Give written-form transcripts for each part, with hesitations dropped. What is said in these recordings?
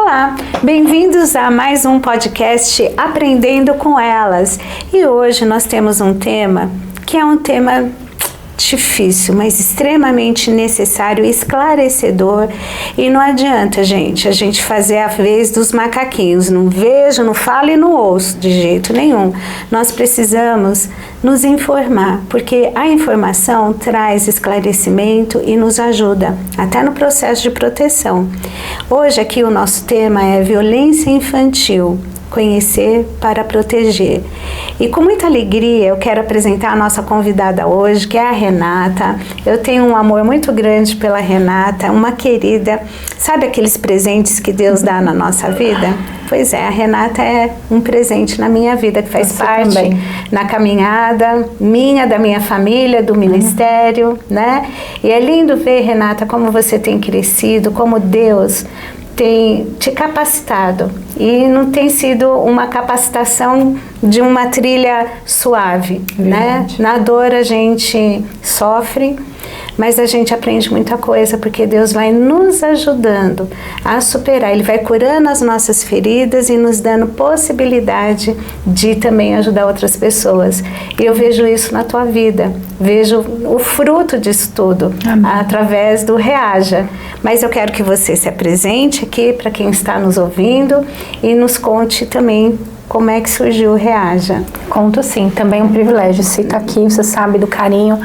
Olá, bem-vindos a mais um podcast Aprendendo com Elas. E hoje nós temos um tema que é um tema difícil, mas extremamente necessário, esclarecedor. E não adianta, gente, a gente fazer a vez dos macaquinhos. Não vejo, não falo e não ouço de jeito nenhum. Nós precisamos nos informar, porque a informação traz esclarecimento e nos ajuda, até no processo de proteção. Hoje aqui o nosso tema é violência infantil. Conhecer para proteger. E com muita alegria eu quero apresentar a nossa convidada hoje, que é a Renata. Eu tenho um amor muito grande pela Renata, uma querida. Sabe aqueles presentes que Deus dá na nossa vida? Pois é, a Renata é um presente na minha vida, que faz parte também na caminhada minha, da minha família, do ministério, né? E é lindo ver, Renata, como você tem crescido, como Deus tem te capacitado, e não tem sido uma capacitação de uma trilha suave, né? Na dor a gente sofre, mas a gente aprende muita coisa, porque Deus vai nos ajudando a superar, Ele vai curando as nossas feridas e nos dando possibilidade de também ajudar outras pessoas. E eu vejo isso na tua vida, vejo o fruto disso tudo. Amém. Através do Reaja. Mas eu quero que você se apresente aqui para quem está nos ouvindo e nos conte também como é que surgiu o Reaja. Conto sim, também é um privilégio estar aqui, você sabe do carinho,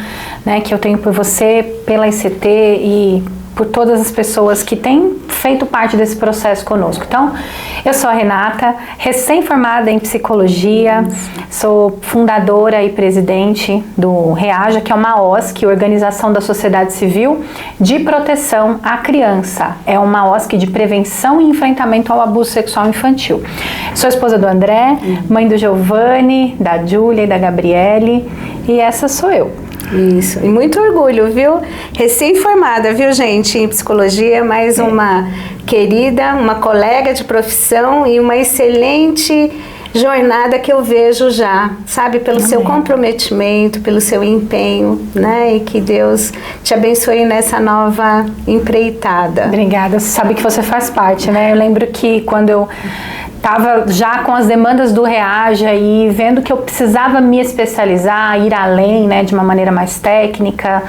né, que eu tenho por você, pela ICT e por todas as pessoas que têm feito parte desse processo conosco. Então, eu sou a Renata, recém-formada em psicologia, sou fundadora e presidente do Reaja, que é uma OSC, Organização da Sociedade Civil de Proteção à Criança. É uma OSC de prevenção e enfrentamento ao abuso sexual infantil. Sou esposa do André, mãe do Giovanni, da Júlia e da Gabriele, e essa sou eu. Isso, e muito orgulho, viu? Recém-formada, viu, gente, em psicologia, mais uma querida, uma colega de profissão e uma excelente jornada que eu vejo já, sabe, pelo seu comprometimento, pelo seu empenho, né, e que Deus te abençoe nessa nova empreitada. Obrigada, você sabe que você faz parte, né? Eu lembro que quando eu estava já com as demandas do Reaja e vendo que eu precisava me especializar, ir além, né, de uma maneira mais técnica,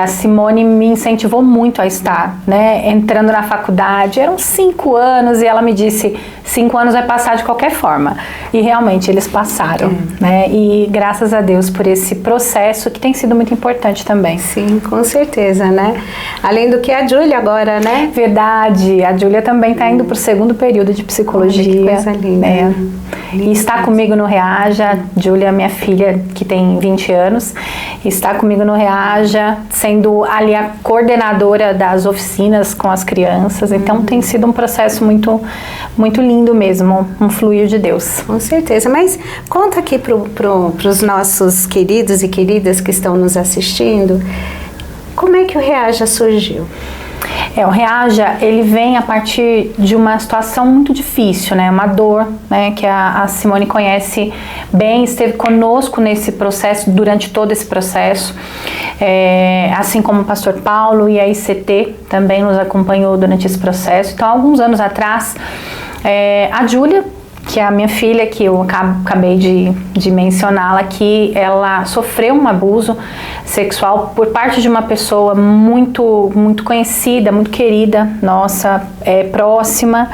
a Simone me incentivou muito a estar, né, entrando na faculdade. Eram 5 anos e ela me disse, 5 anos vai passar de qualquer forma. E realmente eles passaram, né, e graças a Deus por esse processo que tem sido muito importante também. Sim, com certeza, né? Além do que a Júlia agora, né? Verdade, a Júlia também está indo para o 2º período de psicologia. Coisa linda. E está comigo no Reaja. Júlia, minha filha, que tem 20 anos, está comigo no Reaja, sendo ali a coordenadora das oficinas com as crianças. Então tem sido um processo muito, muito lindo mesmo, um fluir de Deus. Com certeza, mas conta aqui para os nossos queridos e queridas que estão nos assistindo, como é que o Reaja surgiu? O Reaja, ele vem a partir de uma situação muito difícil, né? Uma dor, né? Que a Simone conhece bem, esteve conosco nesse processo, durante todo esse processo, assim como o pastor Paulo e a ICT também nos acompanhou durante esse processo. Então, alguns anos atrás, a Júlia, que é a minha filha, que eu acabei de mencioná-la aqui, ela sofreu um abuso sexual por parte de uma pessoa muito, muito conhecida, muito querida, nossa, próxima,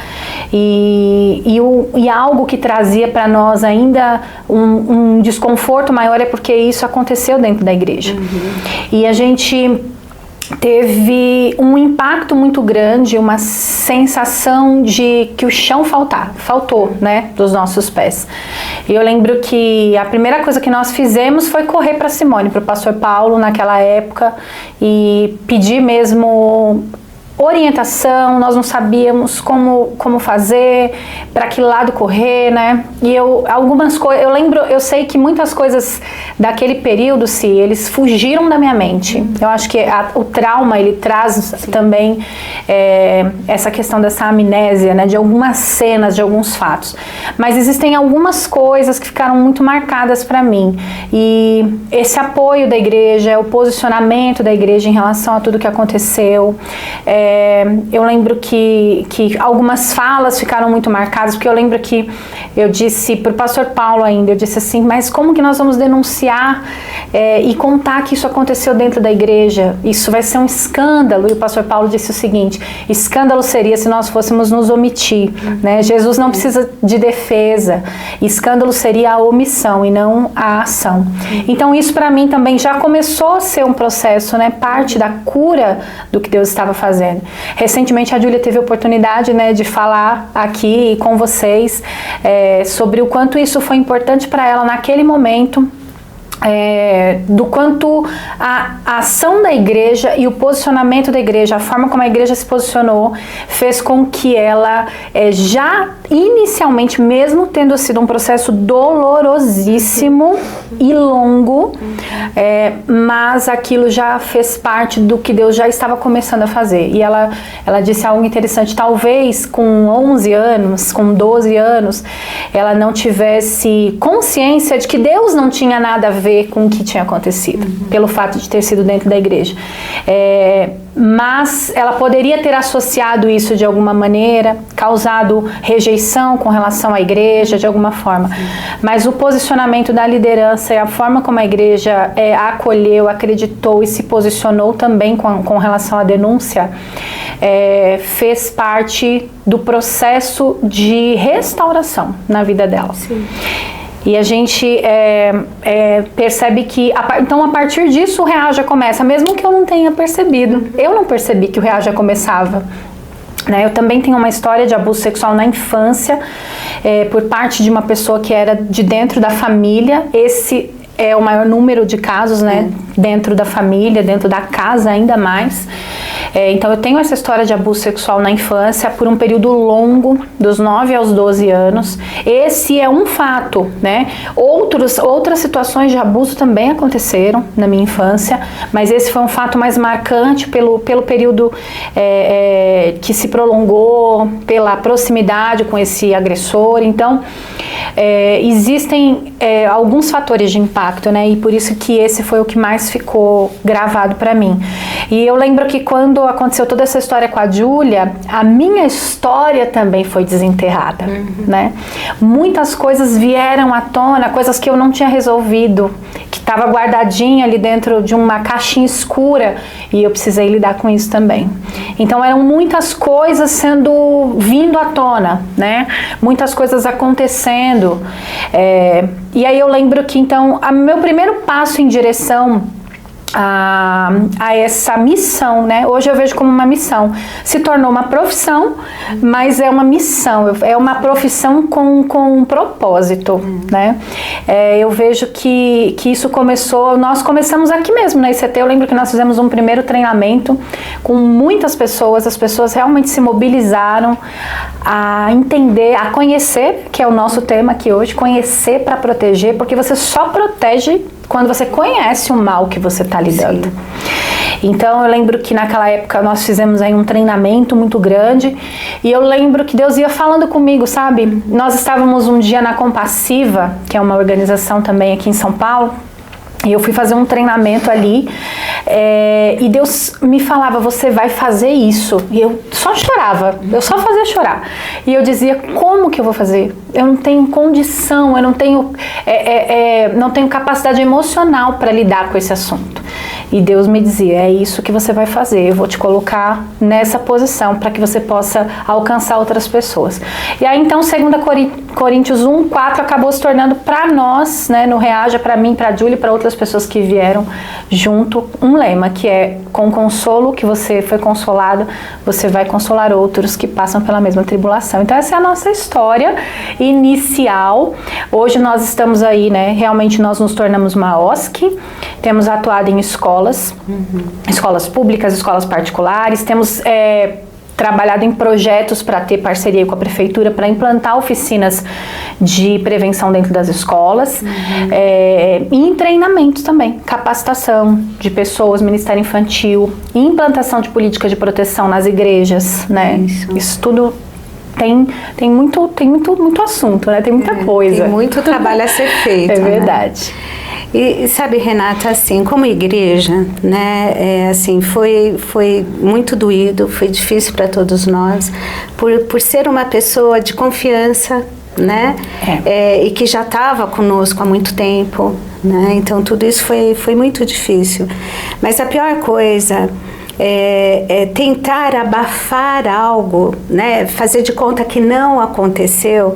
e algo que trazia para nós ainda um desconforto maior é porque isso aconteceu dentro da igreja. E a gente teve um impacto muito grande, uma sensação de que o chão faltou, né, dos nossos pés. E eu lembro que a primeira coisa que nós fizemos foi correr para Simone, para o pastor Paulo naquela época, e pedir mesmo orientação. Nós não sabíamos como fazer, para que lado correr, né? E algumas coisas, eu sei que muitas coisas daquele período, eles fugiram da minha mente. Eu acho que o trauma, ele traz também essa questão dessa amnésia, né? De algumas cenas, de alguns fatos. Mas existem algumas coisas que ficaram muito marcadas para mim. E esse apoio da igreja, o posicionamento da igreja em relação a tudo que aconteceu, eu lembro que algumas falas ficaram muito marcadas, porque eu lembro que eu disse para o pastor Paulo ainda, eu disse assim, mas como que nós vamos denunciar e contar que isso aconteceu dentro da igreja? Isso vai ser um escândalo. E o pastor Paulo disse o seguinte, escândalo seria se nós fôssemos nos omitir, né? Jesus não precisa de defesa, escândalo seria a omissão e não a ação. Então isso para mim também já começou a ser um processo, né? Parte da cura do que Deus estava fazendo. Recentemente a Júlia teve a oportunidade, né, de falar aqui com vocês sobre o quanto isso foi importante para ela naquele momento, do quanto a ação da igreja e o posicionamento da igreja, a forma como a igreja se posicionou, fez com que ela já inicialmente, mesmo tendo sido um processo dolorosíssimo e longo, mas aquilo já fez parte do que Deus já estava começando a fazer. E ela disse algo interessante, talvez com 11 anos, com 12 anos, ela não tivesse consciência de que Deus não tinha nada a ver com o que tinha acontecido, pelo fato de ter sido dentro da igreja. Mas ela poderia ter associado isso de alguma maneira, causado rejeição com relação à igreja, de alguma forma. Mas o posicionamento da liderança e a forma como a igreja acolheu, acreditou e se posicionou também com relação à denúncia, fez parte do processo de restauração na vida dela. Sim. E a gente percebe que, então a partir disso o Reaja começa, mesmo que eu não tenha percebido. Eu não percebi que o Reaja começava. Né? Eu também tenho uma história de abuso sexual na infância, por parte de uma pessoa que era de dentro da família. Esse é o maior número de casos, né? Dentro da família, dentro da casa ainda mais. Então eu tenho essa história de abuso sexual na infância por um período longo, dos 9 aos 12 anos. Esse é um fato, né? Outras situações de abuso também aconteceram na minha infância, mas esse foi um fato mais marcante pelo período que se prolongou, pela proximidade com esse agressor. Então existem alguns fatores de impacto, né? E por isso que esse foi o que mais ficou gravado para mim. E eu lembro que quando aconteceu toda essa história com a Júlia, a minha história também foi desenterrada, né? Muitas coisas vieram à tona, coisas que eu não tinha resolvido, que estava guardadinha ali dentro de uma caixinha escura, e eu precisei lidar com isso também. Então eram muitas coisas vindo à tona, né? Muitas coisas acontecendo. E aí eu lembro que então, meu primeiro passo em direção a essa missão, né? Hoje eu vejo como uma missão. Se tornou uma profissão, mas é uma missão, é uma profissão com um propósito, né? Eu vejo que isso começou, nós começamos aqui mesmo na ICT. Eu lembro que nós fizemos um primeiro treinamento com muitas pessoas, as pessoas realmente se mobilizaram a entender, a conhecer, que é o nosso tema aqui hoje, conhecer para proteger, porque você só protege quando você conhece o mal que você está lidando. Sim. Então eu lembro que naquela época nós fizemos aí um treinamento muito grande, e eu lembro que Deus ia falando comigo, sabe? Nós estávamos um dia na Compassiva, que é uma organização também aqui em São Paulo, e eu fui fazer um treinamento ali, e Deus me falava, você vai fazer isso. E eu só chorava, eu só fazia chorar. E eu dizia, como que eu vou fazer? Eu não tenho condição, eu não tenho capacidade emocional para lidar com esse assunto. E Deus me dizia, é isso que você vai fazer, eu vou te colocar nessa posição para que você possa alcançar outras pessoas. E aí então 2 Coríntios 1:4 acabou se tornando para nós, né, no Reaja, para mim, para a Júlia e para outras pessoas que vieram junto, um lema que é, com consolo que você foi consolado, você vai consolar outros que passam pela mesma tribulação. Então essa é a nossa história inicial. Hoje nós estamos aí, né, realmente nós nos tornamos uma OSC, temos atuado em escolas públicas, escolas particulares, temos trabalhado em projetos para ter parceria com a prefeitura para implantar oficinas de prevenção dentro das escolas, e em treinamentos também, capacitação de pessoas, Ministério Infantil, implantação de política de proteção nas igrejas, né? Isso tudo tem muito assunto, né? Tem muita coisa. Tem muito trabalho a ser feito. É verdade. Né? E sabe, Renata, assim, como igreja, né, assim, foi muito doído, foi difícil para todos nós, por ser uma pessoa de confiança, né, e que já estava conosco há muito tempo, né, então tudo isso foi muito difícil. Mas a pior coisa é tentar abafar algo, né, fazer de conta que não aconteceu,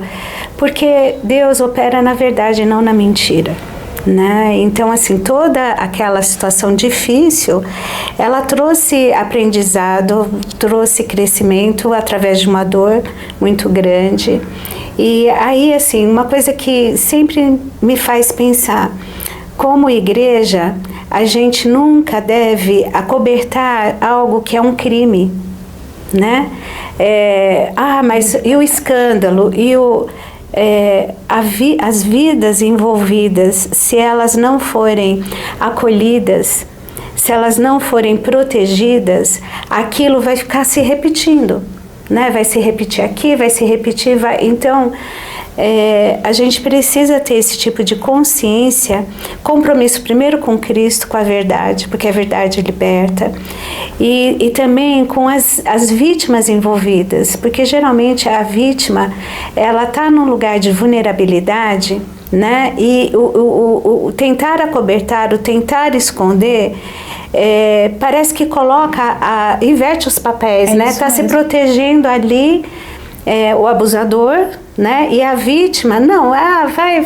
porque Deus opera na verdade e não na mentira. Né? Então, assim, toda aquela situação difícil, ela trouxe aprendizado, trouxe crescimento através de uma dor muito grande. E aí, assim, uma coisa que sempre me faz pensar, como igreja, a gente nunca deve acobertar algo que é um crime, né? Mas e o escândalo? E as vidas envolvidas, se elas não forem acolhidas, se elas não forem protegidas, aquilo vai ficar se repetindo, né? Vai se repetir aqui, vai se repetir, Então, a gente precisa ter esse tipo de consciência, compromisso primeiro com Cristo, com a verdade, porque a verdade liberta, e também com as vítimas envolvidas, porque geralmente a vítima, ela está num lugar de vulnerabilidade, né? E o tentar acobertar, o tentar esconder, parece que inverte os papéis, né? Está se protegendo ali, o abusador, né? E a vítima, não, vai,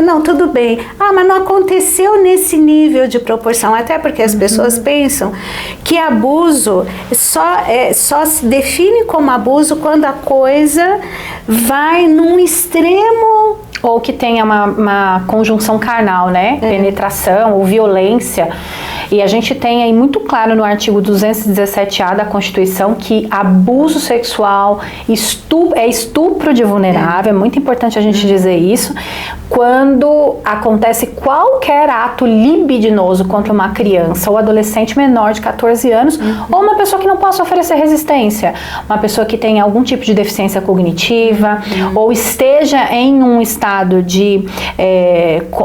não, tudo bem. Mas não aconteceu nesse nível de proporção, até porque as pessoas pensam que abuso só se define como abuso quando a coisa vai num extremo. Ou que tenha uma conjunção carnal, né? Penetração ou violência. E a gente tem aí muito claro no artigo 217A da Constituição que abuso sexual é estupro de vulnerável, é muito importante a gente dizer isso, quando acontece qualquer ato libidinoso contra uma criança ou adolescente menor de 14 anos, ou uma pessoa que não possa oferecer resistência, uma pessoa que tenha algum tipo de deficiência cognitiva, ou esteja em um estado de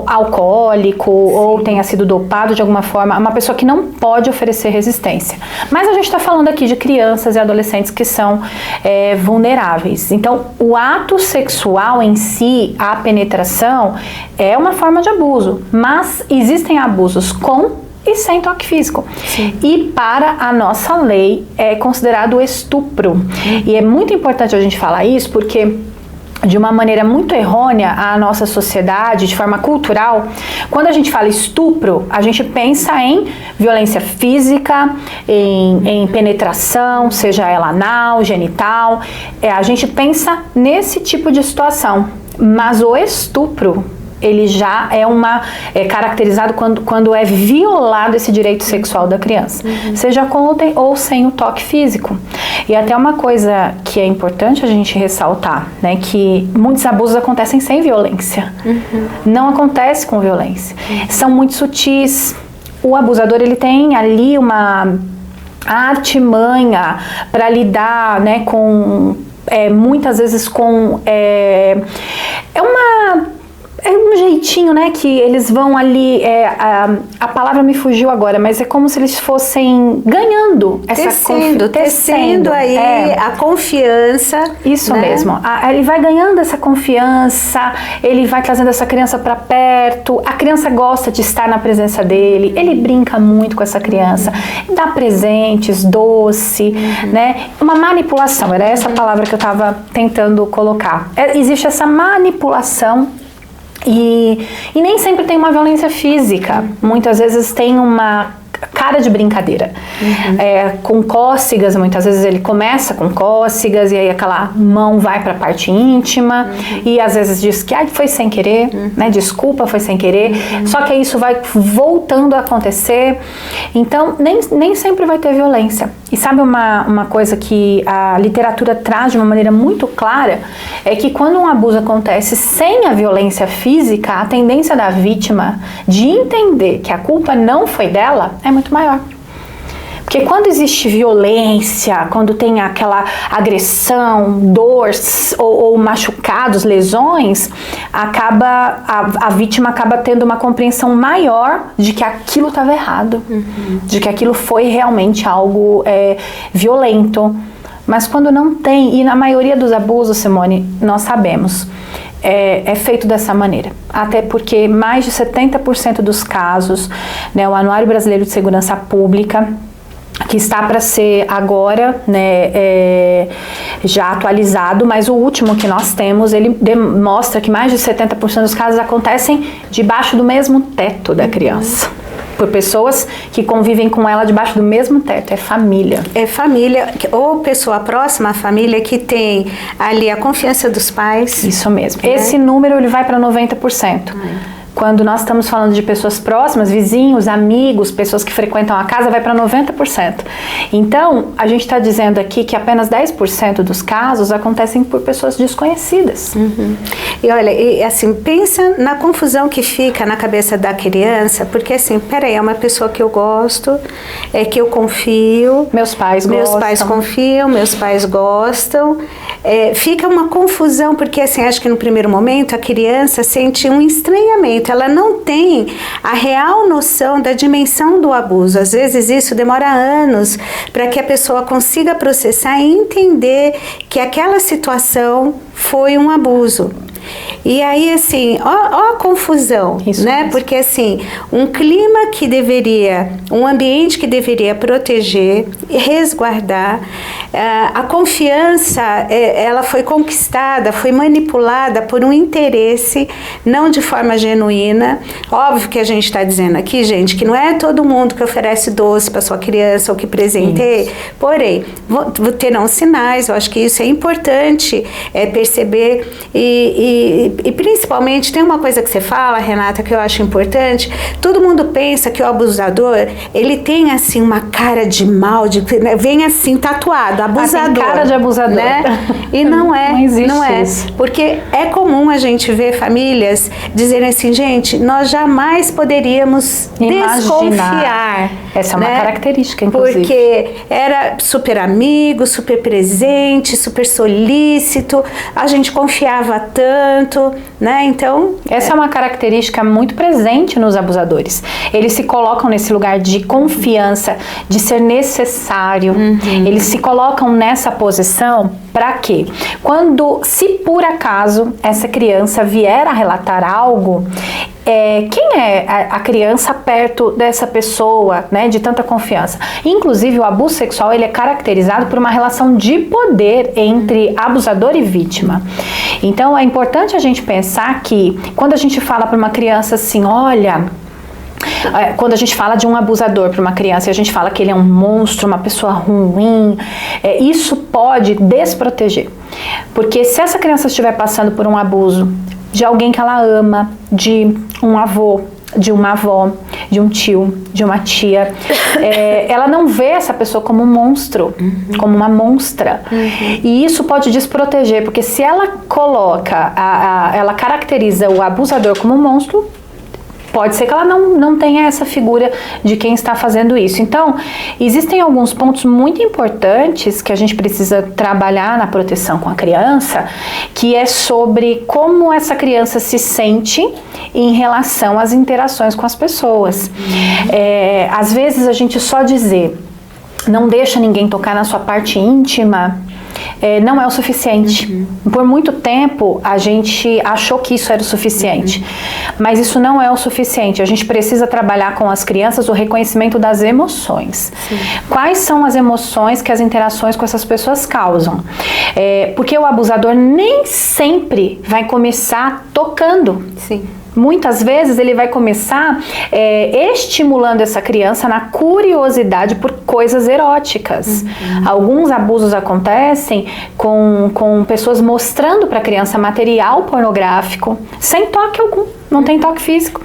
alcoólico, ou tenha sido dopado de alguma forma, uma pessoa que não pode oferecer resistência. Mas a gente está falando aqui de crianças e adolescentes que são vulneráveis. Então, o ato sexual em si, a penetração, é uma forma de abuso, mas existem abusos com e sem toque físico. Sim. E para a nossa lei é considerado estupro. E é muito importante a gente falar isso porque, de uma maneira muito errônea, a nossa sociedade, de forma cultural, quando a gente fala estupro, a gente pensa em violência física, em penetração, seja ela anal, genital, a gente pensa nesse tipo de situação. Mas o estupro, ele já é caracterizado quando é violado esse direito sexual da criança, seja com ou sem o toque físico. E até uma coisa que é importante a gente ressaltar, né, que muitos abusos acontecem sem violência, não acontece com violência, são muito sutis. O abusador, ele tem ali uma artimanha para lidar, né, com muitas vezes com um jeitinho, né, que eles vão ali, a palavra me fugiu agora, mas é como se eles fossem ganhando tecendo aí a confiança. Isso, né? Mesmo. Ele vai ganhando essa confiança, ele vai trazendo essa criança para perto, a criança gosta de estar na presença dele, ele brinca muito com essa criança, dá presentes, doce, né? Uma manipulação, era essa palavra que eu estava tentando colocar. Existe essa manipulação. E nem sempre tem uma violência física, muitas vezes tem uma cara de brincadeira, com cócegas, muitas vezes ele começa com cócegas e aí aquela mão vai para a parte íntima e às vezes diz que foi sem querer, né, desculpa, foi sem querer, só que isso vai voltando a acontecer, então nem sempre vai ter violência. E sabe uma coisa que a literatura traz de uma maneira muito clara, é que quando um abuso acontece sem a violência física, a tendência da vítima de entender que a culpa não foi dela é muito maior. Porque quando existe violência, quando tem aquela agressão, dor ou machucados, lesões, a vítima acaba tendo uma compreensão maior de que aquilo estava errado, de que aquilo foi realmente algo violento. Mas quando não tem, e na maioria dos abusos, Simone, nós sabemos, é feito dessa maneira. Até porque mais de 70% dos casos, né, o Anuário Brasileiro de Segurança Pública, que está para ser agora, né, já atualizado, mas o último que nós temos, ele demonstra que mais de 70% dos casos acontecem debaixo do mesmo teto da criança. Por pessoas que convivem com ela debaixo do mesmo teto, é família. É família, ou pessoa próxima à família que tem ali a confiança dos pais. Isso mesmo. Né? Esse número ele vai para 90%. Quando nós estamos falando de pessoas próximas, vizinhos, amigos, pessoas que frequentam a casa, vai para 90%. Então, a gente está dizendo aqui que apenas 10% dos casos acontecem por pessoas desconhecidas. E olha, assim, pensa na confusão que fica na cabeça da criança, porque assim, peraí, é uma pessoa que eu gosto, que eu confio. Meus pais gostam. Meus pais confiam, meus pais gostam. Fica uma confusão, porque assim, acho que no primeiro momento a criança sente um estranhamento. Ela não tem a real noção da dimensão do abuso. Às vezes isso demora anos para que a pessoa consiga processar e entender que aquela situação foi um abuso. E aí, assim, ó a confusão, isso né? Mesmo. Porque, assim, um clima que deveria, um ambiente que deveria proteger e resguardar, a confiança, ela foi conquistada, foi manipulada por um interesse, não de forma genuína. Óbvio que a gente está dizendo aqui, gente, que não é todo mundo que oferece doce para sua criança ou que presenteia, porém, terão sinais, eu acho que isso é importante perceber e principalmente, tem uma coisa que você fala, Renata, que eu acho importante. Todo mundo pensa que o abusador, ele tem assim uma cara de mal, vem assim tatuado, abusador. Tem cara de abusador. Né? E não é. Não existe não é. Isso. Porque é comum a gente ver famílias dizerem assim, gente, nós jamais poderíamos desconfiar. Essa é uma característica, inclusive. Porque era super amigo, super presente, super solícito, a gente confiava tanto, né? Então, essa é uma característica muito presente nos abusadores. Eles se colocam nesse lugar de confiança, de ser necessário. Eles se colocam nessa posição para quê? Quando, se por acaso essa criança vier a relatar algo, quem é a criança perto dessa pessoa, né, de tanta confiança? Inclusive, o abuso sexual ele é caracterizado por uma relação de poder entre abusador e vítima. Então, é importante a gente pensar que, quando a gente fala para uma criança assim, olha, quando a gente fala de um abusador para uma criança e a gente fala que ele é um monstro, uma pessoa ruim, isso pode desproteger. Porque se essa criança estiver passando por um abuso de alguém que ela ama, de um avô, de uma avó, de um tio, de uma tia, ela não vê essa pessoa como um monstro, como uma monstra. E isso pode desproteger, porque se ela coloca, ela caracteriza o abusador como um monstro, pode ser que ela não tenha essa figura de quem está fazendo isso. Então, existem alguns pontos muito importantes que a gente precisa trabalhar na proteção com a criança, que é sobre como essa criança se sente em relação às interações com as pessoas. Às vezes, a gente só dizer, não deixa ninguém tocar na sua parte íntima, não é o suficiente. Por muito tempo a gente achou que isso era o suficiente, mas isso não é o suficiente. A gente precisa trabalhar com as crianças o reconhecimento das emoções. Quais são as emoções que as interações com essas pessoas causam? Porque o abusador nem sempre vai começar tocando. Muitas vezes ele vai começar estimulando essa criança na curiosidade por coisas eróticas. Alguns abusos acontecem com pessoas mostrando para a criança material pornográfico, sem toque algum, não tem toque físico.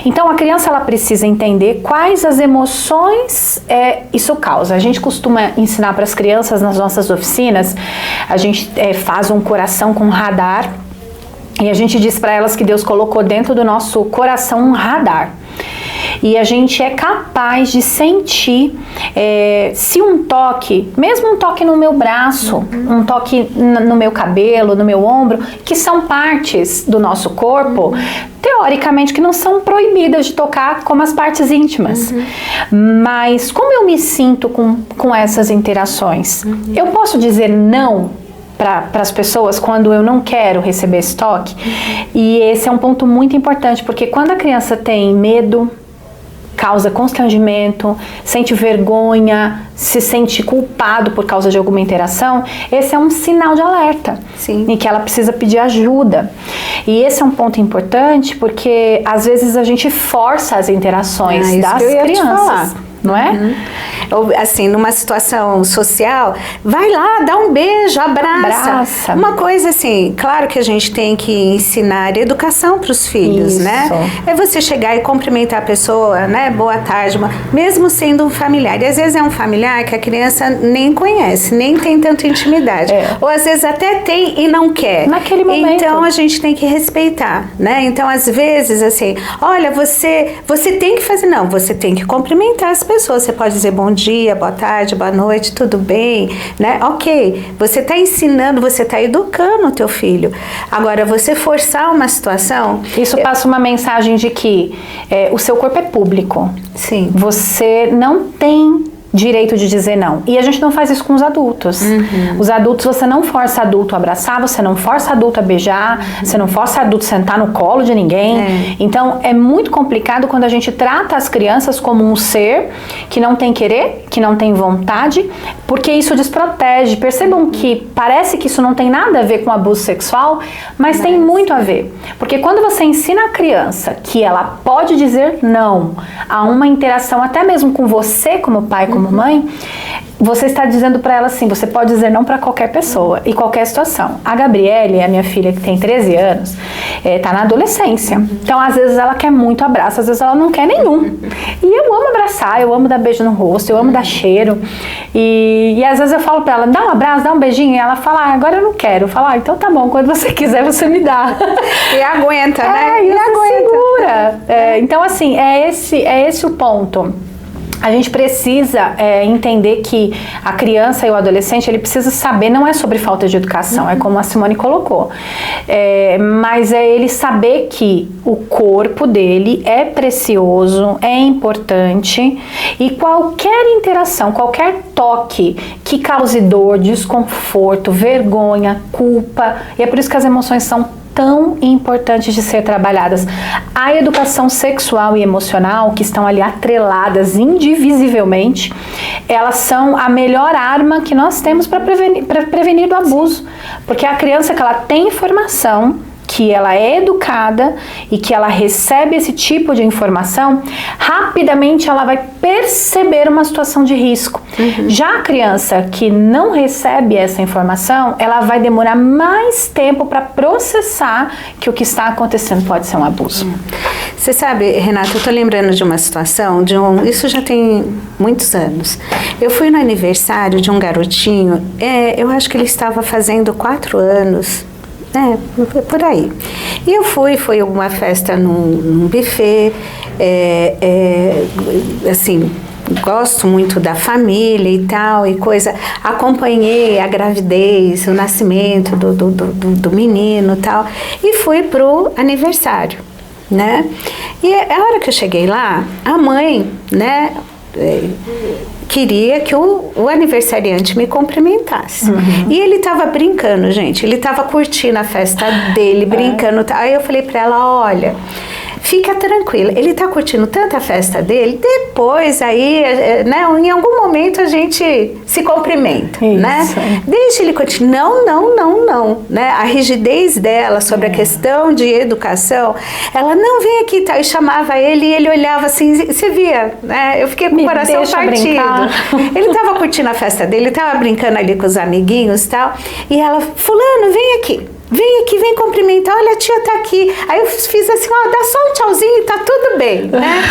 Então a criança ela precisa entender quais as emoções isso causa. A gente costuma ensinar para as crianças nas nossas oficinas, a gente faz um coração com radar, e a gente diz para elas que Deus colocou dentro do nosso coração um radar. e a gente é capaz de sentir se um toque, mesmo um toque no meu braço, um toque no meu cabelo, no meu ombro, que são partes do nosso corpo, teoricamente que não são proibidas de tocar como as partes íntimas. Mas como eu me sinto com essas interações? Eu posso dizer não para as pessoas quando eu não quero receber esse toque? E esse é um ponto muito importante, porque quando a criança tem medo, causa constrangimento, sente vergonha, se sente culpado por causa de alguma interação, esse é um sinal de alerta. Sim. Em que ela precisa pedir ajuda. E esse é um ponto importante porque às vezes a gente força as interações das crianças, não é? Ou, assim, numa situação social, vai lá, dá um beijo, abraça. Uma coisa assim, claro que a gente tem que ensinar educação para os filhos, né? É você chegar e cumprimentar a pessoa, né? Boa tarde, mesmo sendo um familiar. E às vezes é um familiar que a criança nem conhece, nem tem tanta intimidade. Ou às vezes até tem e não quer. Naquele momento. Então a gente tem que respeitar, né? Então às vezes assim, olha, você tem que fazer, não, você tem que cumprimentar as pessoas. Você pode dizer bom dia, boa tarde, boa noite, tudo bem, né? Ok, você está ensinando, você está educando o teu filho. Agora, você forçar uma situação... Isso passa uma mensagem de que o seu corpo é público. Sim. Você não tem direito de dizer não. E a gente não faz isso com os adultos. Os adultos, você não força adulto a abraçar, você não força adulto a beijar, você não força adulto a sentar no colo de ninguém. Então, é muito complicado quando a gente trata as crianças como um ser que não tem querer, que não tem vontade, porque isso desprotege. Percebam que parece que isso não tem nada a ver com abuso sexual, mas tem muito a ver. Porque quando você ensina a criança que ela pode dizer não a uma interação, até mesmo com você como pai, como mãe, você está dizendo para ela assim, você pode dizer não para qualquer pessoa e qualquer situação. A Gabriele, a minha filha que tem 13 anos, tá na adolescência. Então, às vezes ela quer muito abraço, às vezes ela não quer nenhum. E eu amo abraçar, eu amo dar beijo no rosto, eu amo dar cheiro. E às vezes eu falo para ela, dá um abraço, dá um beijinho, e ela fala, agora eu não quero. Eu falo, então tá bom, quando você quiser você me dá. E aguenta, né? E aguenta. Segura. Então, assim, é esse o ponto. A gente precisa entender que a criança e o adolescente, ele precisa saber, não é sobre falta de educação, é como a Simone colocou, mas é ele saber que o corpo dele é precioso, é importante, e qualquer interação, qualquer toque que cause dor, desconforto, vergonha, culpa, e é por isso que as emoções são tão importantes de ser trabalhadas. A educação sexual e emocional, que estão ali atreladas indivisivelmente, elas são a melhor arma que nós temos para prevenir do abuso. Porque a criança que ela tem informação, que ela é educada e que ela recebe esse tipo de informação, rapidamente ela vai perceber uma situação de risco. Já a criança que não recebe essa informação, ela vai demorar mais tempo para processar que o que está acontecendo pode ser um abuso. Você sabe, Renata, eu tô lembrando de uma situação, isso já tem muitos anos. Eu fui no aniversário de um garotinho, eu acho que ele estava fazendo 4 anos, por aí. E eu foi uma festa num buffet, assim, gosto muito da família e tal, e coisa, acompanhei a gravidez, o nascimento do menino e tal, e fui pro aniversário, né? E a hora que eu cheguei lá, a mãe, né, queria que o aniversariante me cumprimentasse. E ele tava brincando, gente. Ele tava curtindo a festa dele, brincando. Aí eu falei pra ela, olha, fica tranquila, ele tá curtindo tanto a festa dele, depois aí, né, em algum momento a gente se cumprimenta, né? Deixa ele curtir. Não, né? A rigidez dela sobre a questão de educação, ela não vem aqui, tá? Eu chamava ele e ele olhava assim, você via, né? Eu fiquei com o coração partido. Ele tava curtindo a festa dele, tava brincando ali com os amiguinhos e tal, e ela, fulano, vem aqui, vem cumprimentar, olha, a tia tá aqui. Aí eu fiz assim, ó, dá só um tchauzinho e tá tudo bem, né?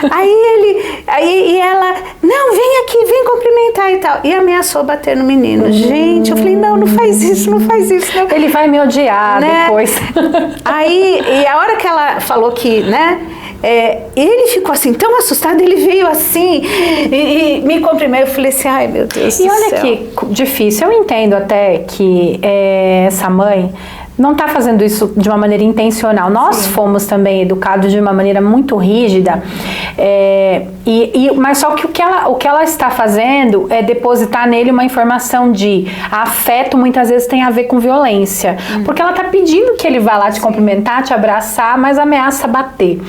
Aí ela, não, vem aqui, vem cumprimentar e tal. E ameaçou bater no menino. Gente, eu falei, não faz isso, não faz isso. Não. Ele vai me odiar, né? Depois. Aí, e a hora que ela falou que, né, ele ficou assim, tão assustado, ele veio assim e me comprimeu. Eu falei assim, ai meu Deus do céu. E olha que difícil, eu entendo até que essa mãe não está fazendo isso de uma maneira intencional. Nós fomos também educados de uma maneira muito rígida, mas só que o que ela está fazendo é depositar nele uma informação de afeto, muitas vezes tem a ver com violência, porque ela está pedindo que ele vá lá te cumprimentar, te abraçar, mas ameaça bater.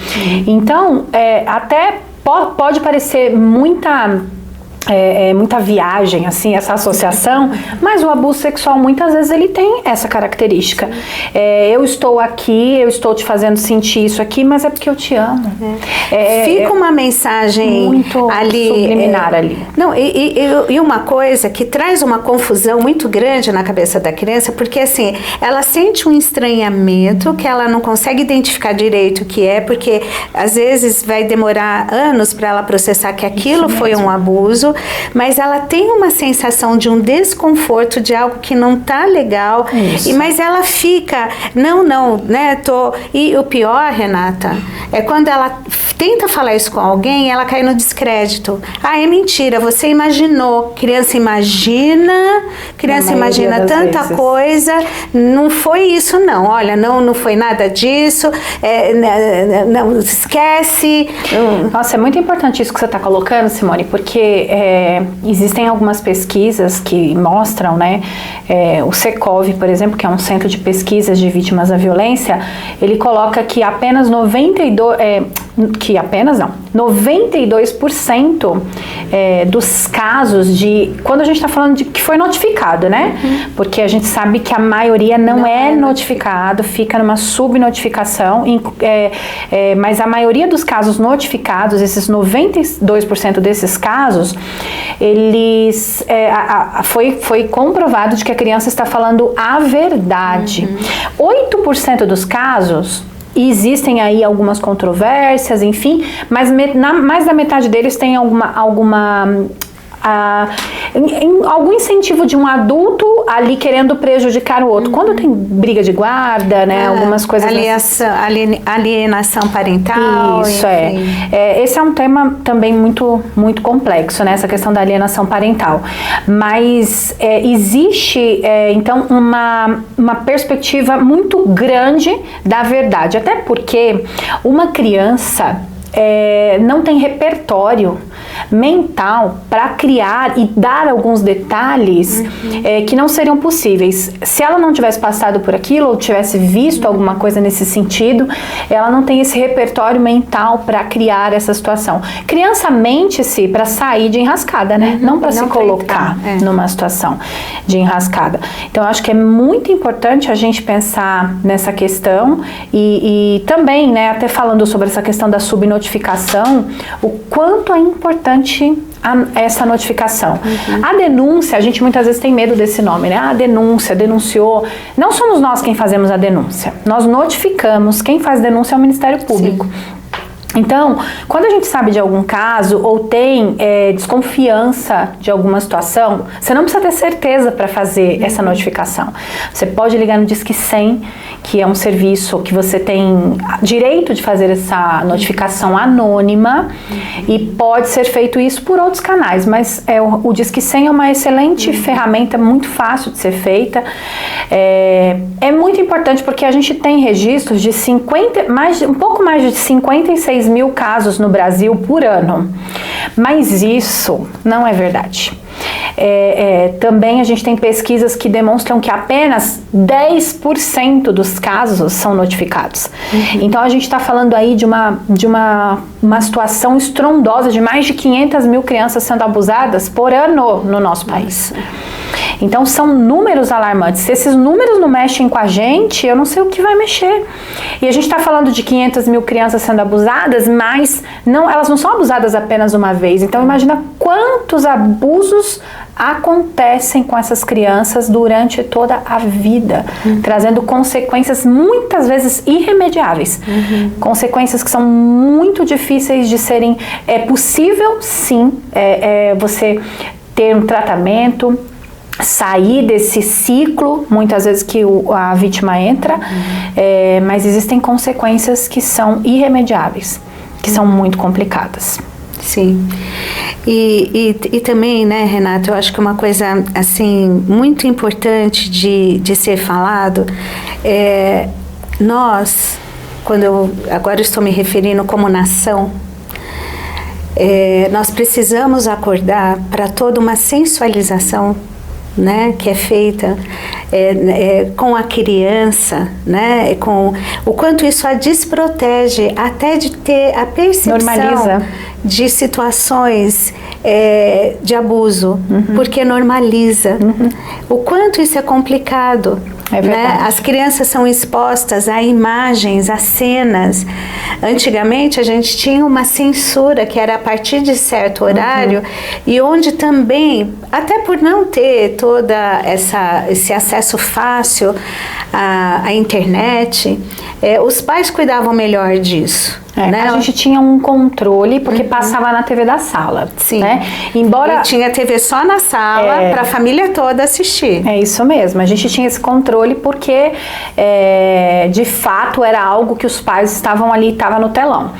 Então, até pode parecer muita viagem, assim, essa associação, mas o abuso sexual muitas vezes ele tem essa característica. Eu estou aqui, eu estou te fazendo sentir isso aqui, mas é porque eu te amo. Fica uma mensagem muito ali, subliminar ali. Não, e uma coisa que traz uma confusão muito grande na cabeça da criança, porque assim, ela sente um estranhamento que ela não consegue identificar direito o que é, porque às vezes vai demorar anos para ela processar que aquilo foi um abuso, mas ela tem uma sensação de um desconforto, de algo que não tá legal, mas ela fica, né, e o pior, Renata, é quando ela tenta falar isso com alguém, ela cai no descrédito. É mentira, você imaginou, criança imagina tanta coisa, não foi isso não, olha, não foi nada disso, não esquece. Nossa, é muito importante isso que você está colocando, Simone, porque existem algumas pesquisas que mostram, né, o Secov, por exemplo, que é um centro de pesquisas de vítimas da violência, ele coloca que apenas 92% dos casos quando a gente está falando de que foi notificado, né? Porque a gente sabe que a maioria não é notificado, fica numa subnotificação, mas a maioria dos casos notificados, esses 92% desses casos, eles foi comprovado de que a criança está falando a verdade. 8% dos casos, existem aí algumas controvérsias, enfim, mas mais da metade deles tem algum incentivo de um adulto ali querendo prejudicar o outro. Quando tem briga de guarda, né, algumas coisas... Alienação parental. Isso, esse é um tema também muito, muito complexo, né, essa questão da alienação parental. Mas existe, então, uma perspectiva muito grande da verdade. Até porque uma criança não tem repertório mental para criar e dar alguns detalhes que não seriam possíveis. Se ela não tivesse passado por aquilo ou tivesse visto alguma coisa nesse sentido, ela não tem esse repertório mental para criar essa situação. Criança mente-se para sair de enrascada, né? Não para se colocar numa situação de enrascada. Então, eu acho que é muito importante a gente pensar nessa questão e também, né, até falando sobre essa questão da subnotificação, o quanto é importante essa notificação. A denúncia, a gente muitas vezes tem medo desse nome, né? A denúncia, denunciou. Não somos nós quem fazemos a denúncia. Nós notificamos. Quem faz denúncia é o Ministério Público. Então, quando a gente sabe de algum caso ou tem desconfiança de alguma situação, você não precisa ter certeza para fazer essa notificação. Você pode ligar no Disque 100, que é um serviço que você tem direito de fazer essa notificação anônima, e pode ser feito isso por outros canais, mas o Disque 100 é uma excelente ferramenta, muito fácil de ser feita. É muito importante porque a gente tem registros de um pouco mais de 56 mil casos no Brasil por ano, mas isso não é verdade. Também a gente tem pesquisas que demonstram que apenas 10% dos casos são notificados. Então a gente está falando aí de uma situação estrondosa de mais de 500 mil crianças sendo abusadas por ano no nosso país. Então são números alarmantes. Se esses números não mexem com a gente, eu não sei o que vai mexer. E a gente está falando de 500 mil crianças sendo abusadas, mas elas não são abusadas apenas uma vez. Então imagina quantos abusos acontecem com essas crianças durante toda a vida, trazendo consequências muitas vezes irremediáveis. Consequências que são muito difíceis de serem... É possível, sim, você ter um tratamento, sair desse ciclo, muitas vezes que a vítima entra, mas existem consequências que são irremediáveis. que são muito complicadas. Sim. E também, né, Renata, eu acho que uma coisa, assim, muito importante de ser falado é nós, agora eu estou me referindo como nação, nós precisamos acordar para toda uma sensualização, né, que é feita com a criança, né, com o quanto isso a desprotege até de ter a percepção normaliza de situações de abuso, porque normaliza. O quanto isso é complicado. Né? As crianças são expostas a imagens, a cenas. Antigamente a gente tinha uma censura que era a partir de certo horário e onde também, até por não ter toda esse acesso fácil à internet, os pais cuidavam melhor disso. Né? A gente tinha um controle porque passava na TV da sala. Sim. Né? Embora e tinha TV só na sala para a família toda assistir. É isso mesmo. A gente tinha esse controle porque de fato era algo que os pais estavam ali, estava no telão.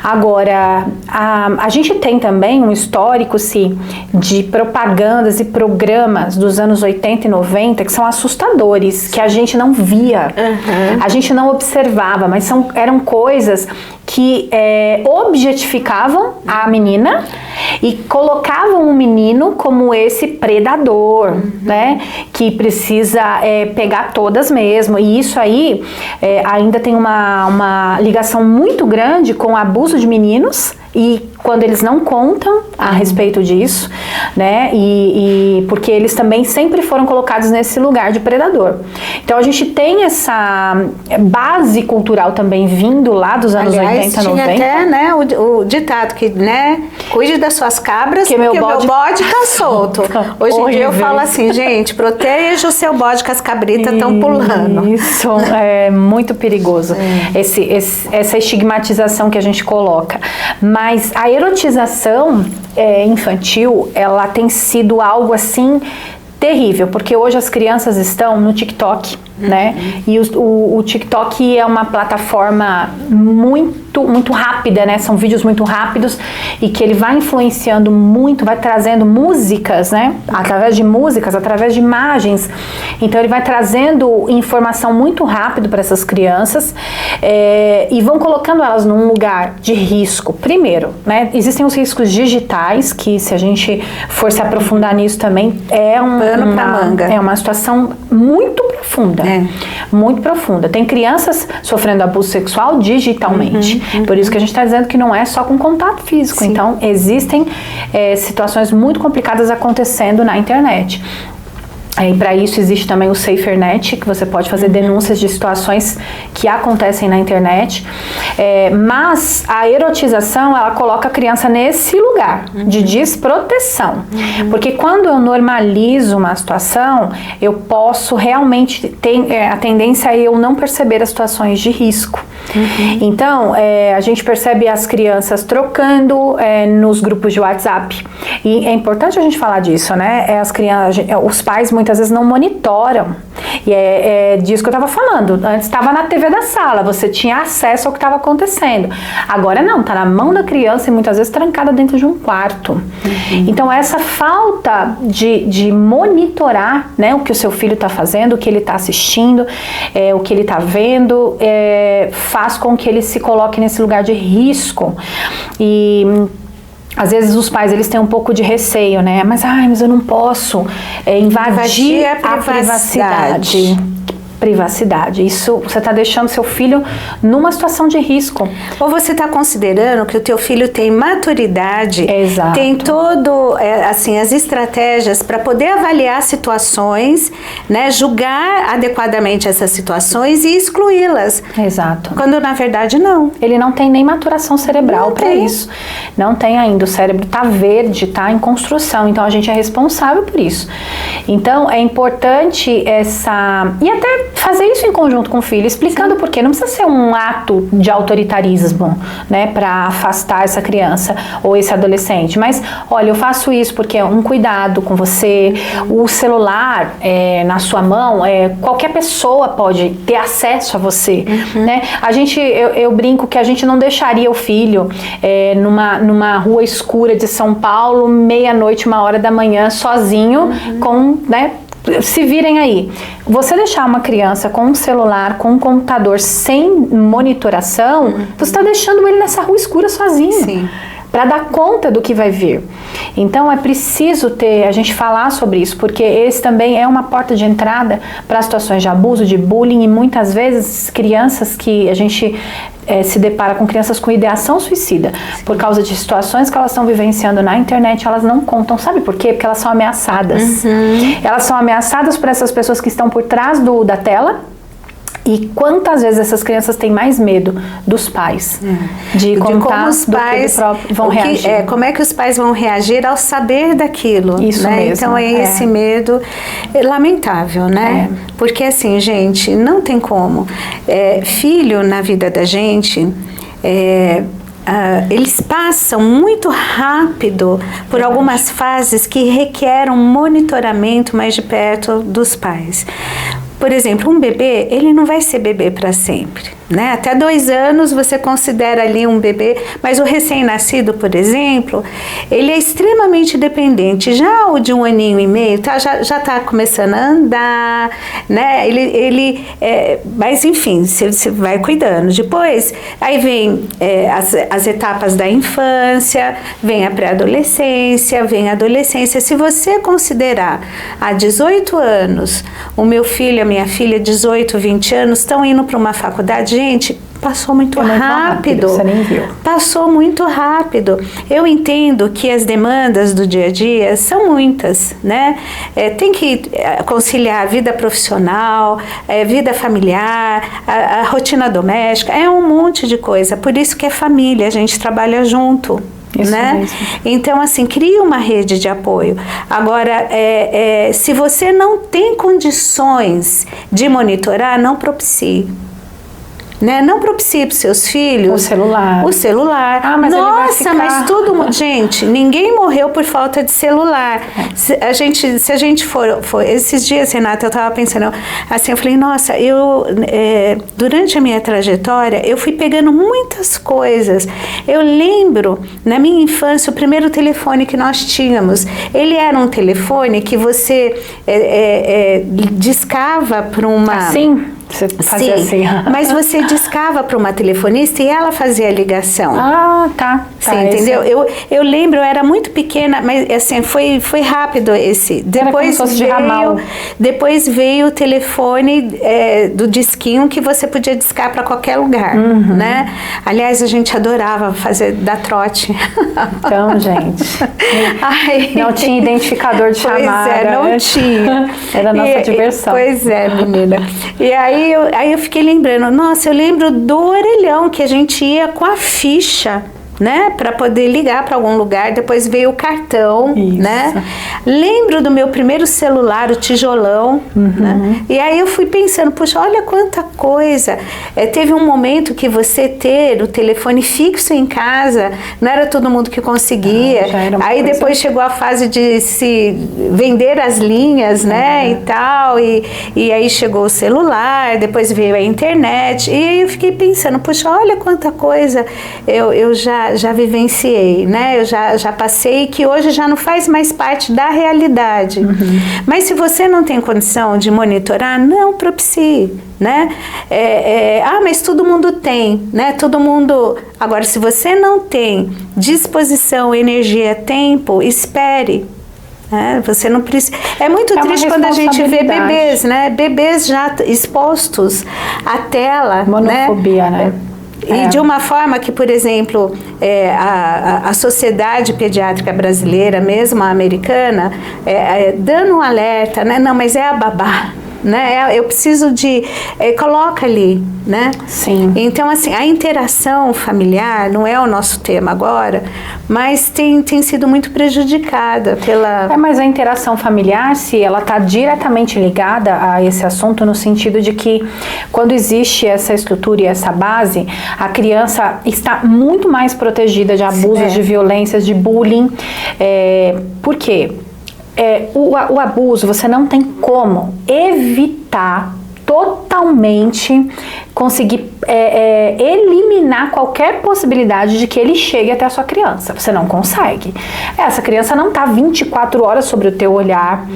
Agora, a gente tem também um histórico de propagandas e programas dos anos 80 e 90 que são assustadores, que a gente não via, a gente não observava, mas eram coisas que objetificavam a menina e colocavam o menino como esse predador, né, que precisa pegar todas mesmo, e isso aí ainda tem uma ligação muito grande com o abuso de meninos, e quando eles não contam a respeito disso, né, e porque eles também sempre foram colocados nesse lugar de predador. Então a gente tem essa base cultural também vindo lá dos anos 80, 90. Tinha até, né, o ditado que, né, cuide das suas cabras, porque o meu bode tá solto. Hoje em dia eu falo assim, gente, proteja o seu bode que as cabritas estão pulando. Isso é muito perigoso, essa estigmatização que a gente coloca. Mas a erotização infantil, ela tem sido algo assim terrível, porque hoje as crianças estão no TikTok, né? E o TikTok é uma plataforma muito rápida, né? São vídeos muito rápidos e que ele vai influenciando muito, vai trazendo músicas, né? Através de músicas, através de imagens. Então ele vai trazendo informação muito rápido para essas crianças e vão colocando elas num lugar de risco. Primeiro, né? Existem os riscos digitais, que se a gente for se aprofundar nisso também, é uma situação muito profunda. Muito profunda. Tem crianças sofrendo abuso sexual digitalmente. Por isso que a gente está dizendo que não é só com contato físico. Sim. Então, existem situações muito complicadas acontecendo na internet. E para isso existe também o SaferNet, que você pode fazer denúncias de situações que acontecem na internet. Mas a erotização, ela coloca a criança nesse lugar de desproteção. Porque quando eu normalizo uma situação, eu posso realmente ter a tendência a eu não perceber as situações de risco. Então, a gente percebe as crianças trocando nos grupos de WhatsApp. E é importante a gente falar disso, né? Os pais muitas vezes não monitoram. E é disso que eu estava falando. Antes estava na TV da sala, você tinha acesso ao que estava acontecendo. Agora não, está na mão da criança e muitas vezes trancada dentro de um quarto. Então essa falta de monitorar, né, o que o seu filho está fazendo, o que ele está assistindo, o que ele está vendo, faz com que ele se coloque nesse lugar de risco. E às vezes os pais, eles têm um pouco de receio, né? Mas eu não posso invadir a privacidade. Isso, você está deixando seu filho numa situação de risco. Ou você está considerando que o teu filho tem maturidade, tem todo, assim, as estratégias para poder avaliar situações, né, julgar adequadamente essas situações e excluí-las. Exato. Quando na verdade não. Ele não tem nem maturação cerebral para isso. Não tem ainda. O cérebro está verde, está em construção. Então a gente é responsável por isso. Então é importante e até fazer isso em conjunto com o filho, explicando por quê. Não precisa ser um ato de autoritarismo, né, para afastar essa criança ou esse adolescente. Mas, olha, eu faço isso porque é um cuidado com você. O celular na sua mão, qualquer pessoa pode ter acesso a você, né? Eu brinco que a gente não deixaria o filho numa rua escura de São Paulo, meia-noite, 1h da manhã, sozinho, né? Se virem aí. Você deixar uma criança com um celular, com um computador sem monitoração, você está deixando ele nessa rua escura sozinho. Para dar conta do que vai vir. Então é preciso a gente falar sobre isso, porque esse também é uma porta de entrada para situações de abuso, de bullying, e muitas vezes crianças que a gente se depara com crianças com ideação suicida, por causa de situações que elas estão vivenciando na internet, elas não contam. Sabe por quê? Porque elas são ameaçadas. Elas são ameaçadas por essas pessoas que estão por trás da tela. E quantas vezes essas crianças têm mais medo dos pais de contar como os pais vão reagir. Como é que os pais vão reagir ao saber daquilo. Isso né? mesmo. Então esse medo lamentável, né? Porque assim, gente, não tem como. Filho na vida da gente... eles passam muito rápido por algumas fases que requerem um monitoramento mais de perto dos pais. Por exemplo, um bebê, ele não vai ser bebê para sempre, né? Até 2 anos você considera ali um bebê, mas o recém-nascido, por exemplo, ele é extremamente dependente. Já o de 1 aninho e meio já está começando a andar, né? Mas enfim, você vai cuidando. Depois, aí vem as etapas da infância, vem a pré-adolescência, vem a adolescência. Se você considerar há 18 anos, o meu filho, a minha filha, 18, 20 anos, estão indo para uma faculdade, gente, passou muito rápido. Você nem viu. Passou muito rápido. Eu entendo que as demandas do dia a dia são muitas, né? Tem que conciliar a vida profissional, vida familiar, a rotina doméstica, um monte de coisa. Por isso que é família, a gente trabalha junto. Isso né? mesmo. Então, assim, cria uma rede de apoio. Agora, se você não tem condições de monitorar, não propicie. Né? Não propicie para os seus filhos o celular. Ah, mas nossa, ele vai ficar... mas tudo... Gente, ninguém morreu por falta de celular. Se a gente for... Esses dias, Renata, eu estava pensando assim, eu falei, nossa, durante a minha trajetória, eu fui pegando muitas coisas. Eu lembro, na minha infância, o primeiro telefone que nós tínhamos, ele era um telefone que você discava para uma... Assim? Você fazia Sim, assim. mas você discava para uma telefonista e ela fazia a ligação. Ah, tá. Você entendeu? Eu lembro, eu era muito pequena, mas assim, foi rápido esse. Depois veio o telefone do disquinho que você podia discar para qualquer lugar, né? Aliás, a gente adorava dar trote. Então, gente, não tinha identificador de chamada. Pois não tinha. Era a nossa diversão. Pois é, menina. E aí eu fiquei lembrando, nossa, eu lembro do orelhão que a gente ia com a ficha, né, para poder ligar para algum lugar. Depois veio o cartão, isso, né? Lembro do meu primeiro celular, o tijolão, né? E aí eu fui pensando, puxa, olha quanta coisa. Teve um momento que você ter o telefone fixo em casa, não era todo mundo que conseguia. Aí depois chegou a fase de se vender as linhas, né, e tal, e aí chegou o celular, depois veio a internet, e aí eu fiquei pensando, puxa, olha quanta coisa eu já vivenciei, né? Eu já passei, que hoje já não faz mais parte da realidade. Mas se você não tem condição de monitorar, não propicie, né? Mas todo mundo tem, né? Todo mundo... Agora, se você não tem disposição, energia, tempo, espere. Você não precisa... É muito triste quando a gente vê bebês, né? Bebês já expostos à tela, monofobia, né? E de uma forma que, por exemplo, a Sociedade Pediátrica Brasileira, mesmo a americana, dando um alerta, né? Não, mas é a babá. né? Eu preciso de... coloca ali, né? Sim. Então, assim, a interação familiar não é o nosso tema agora, mas tem sido muito prejudicada pela... Mas a interação familiar, se ela está diretamente ligada a esse assunto, no sentido de que quando existe essa estrutura e essa base, a criança está muito mais protegida de abusos, de violências, de bullying. Por quê? O abuso, você não tem como evitar totalmente, conseguir eliminar qualquer possibilidade de que ele chegue até a sua criança. Você não consegue. Essa criança não está 24 horas sobre o teu olhar,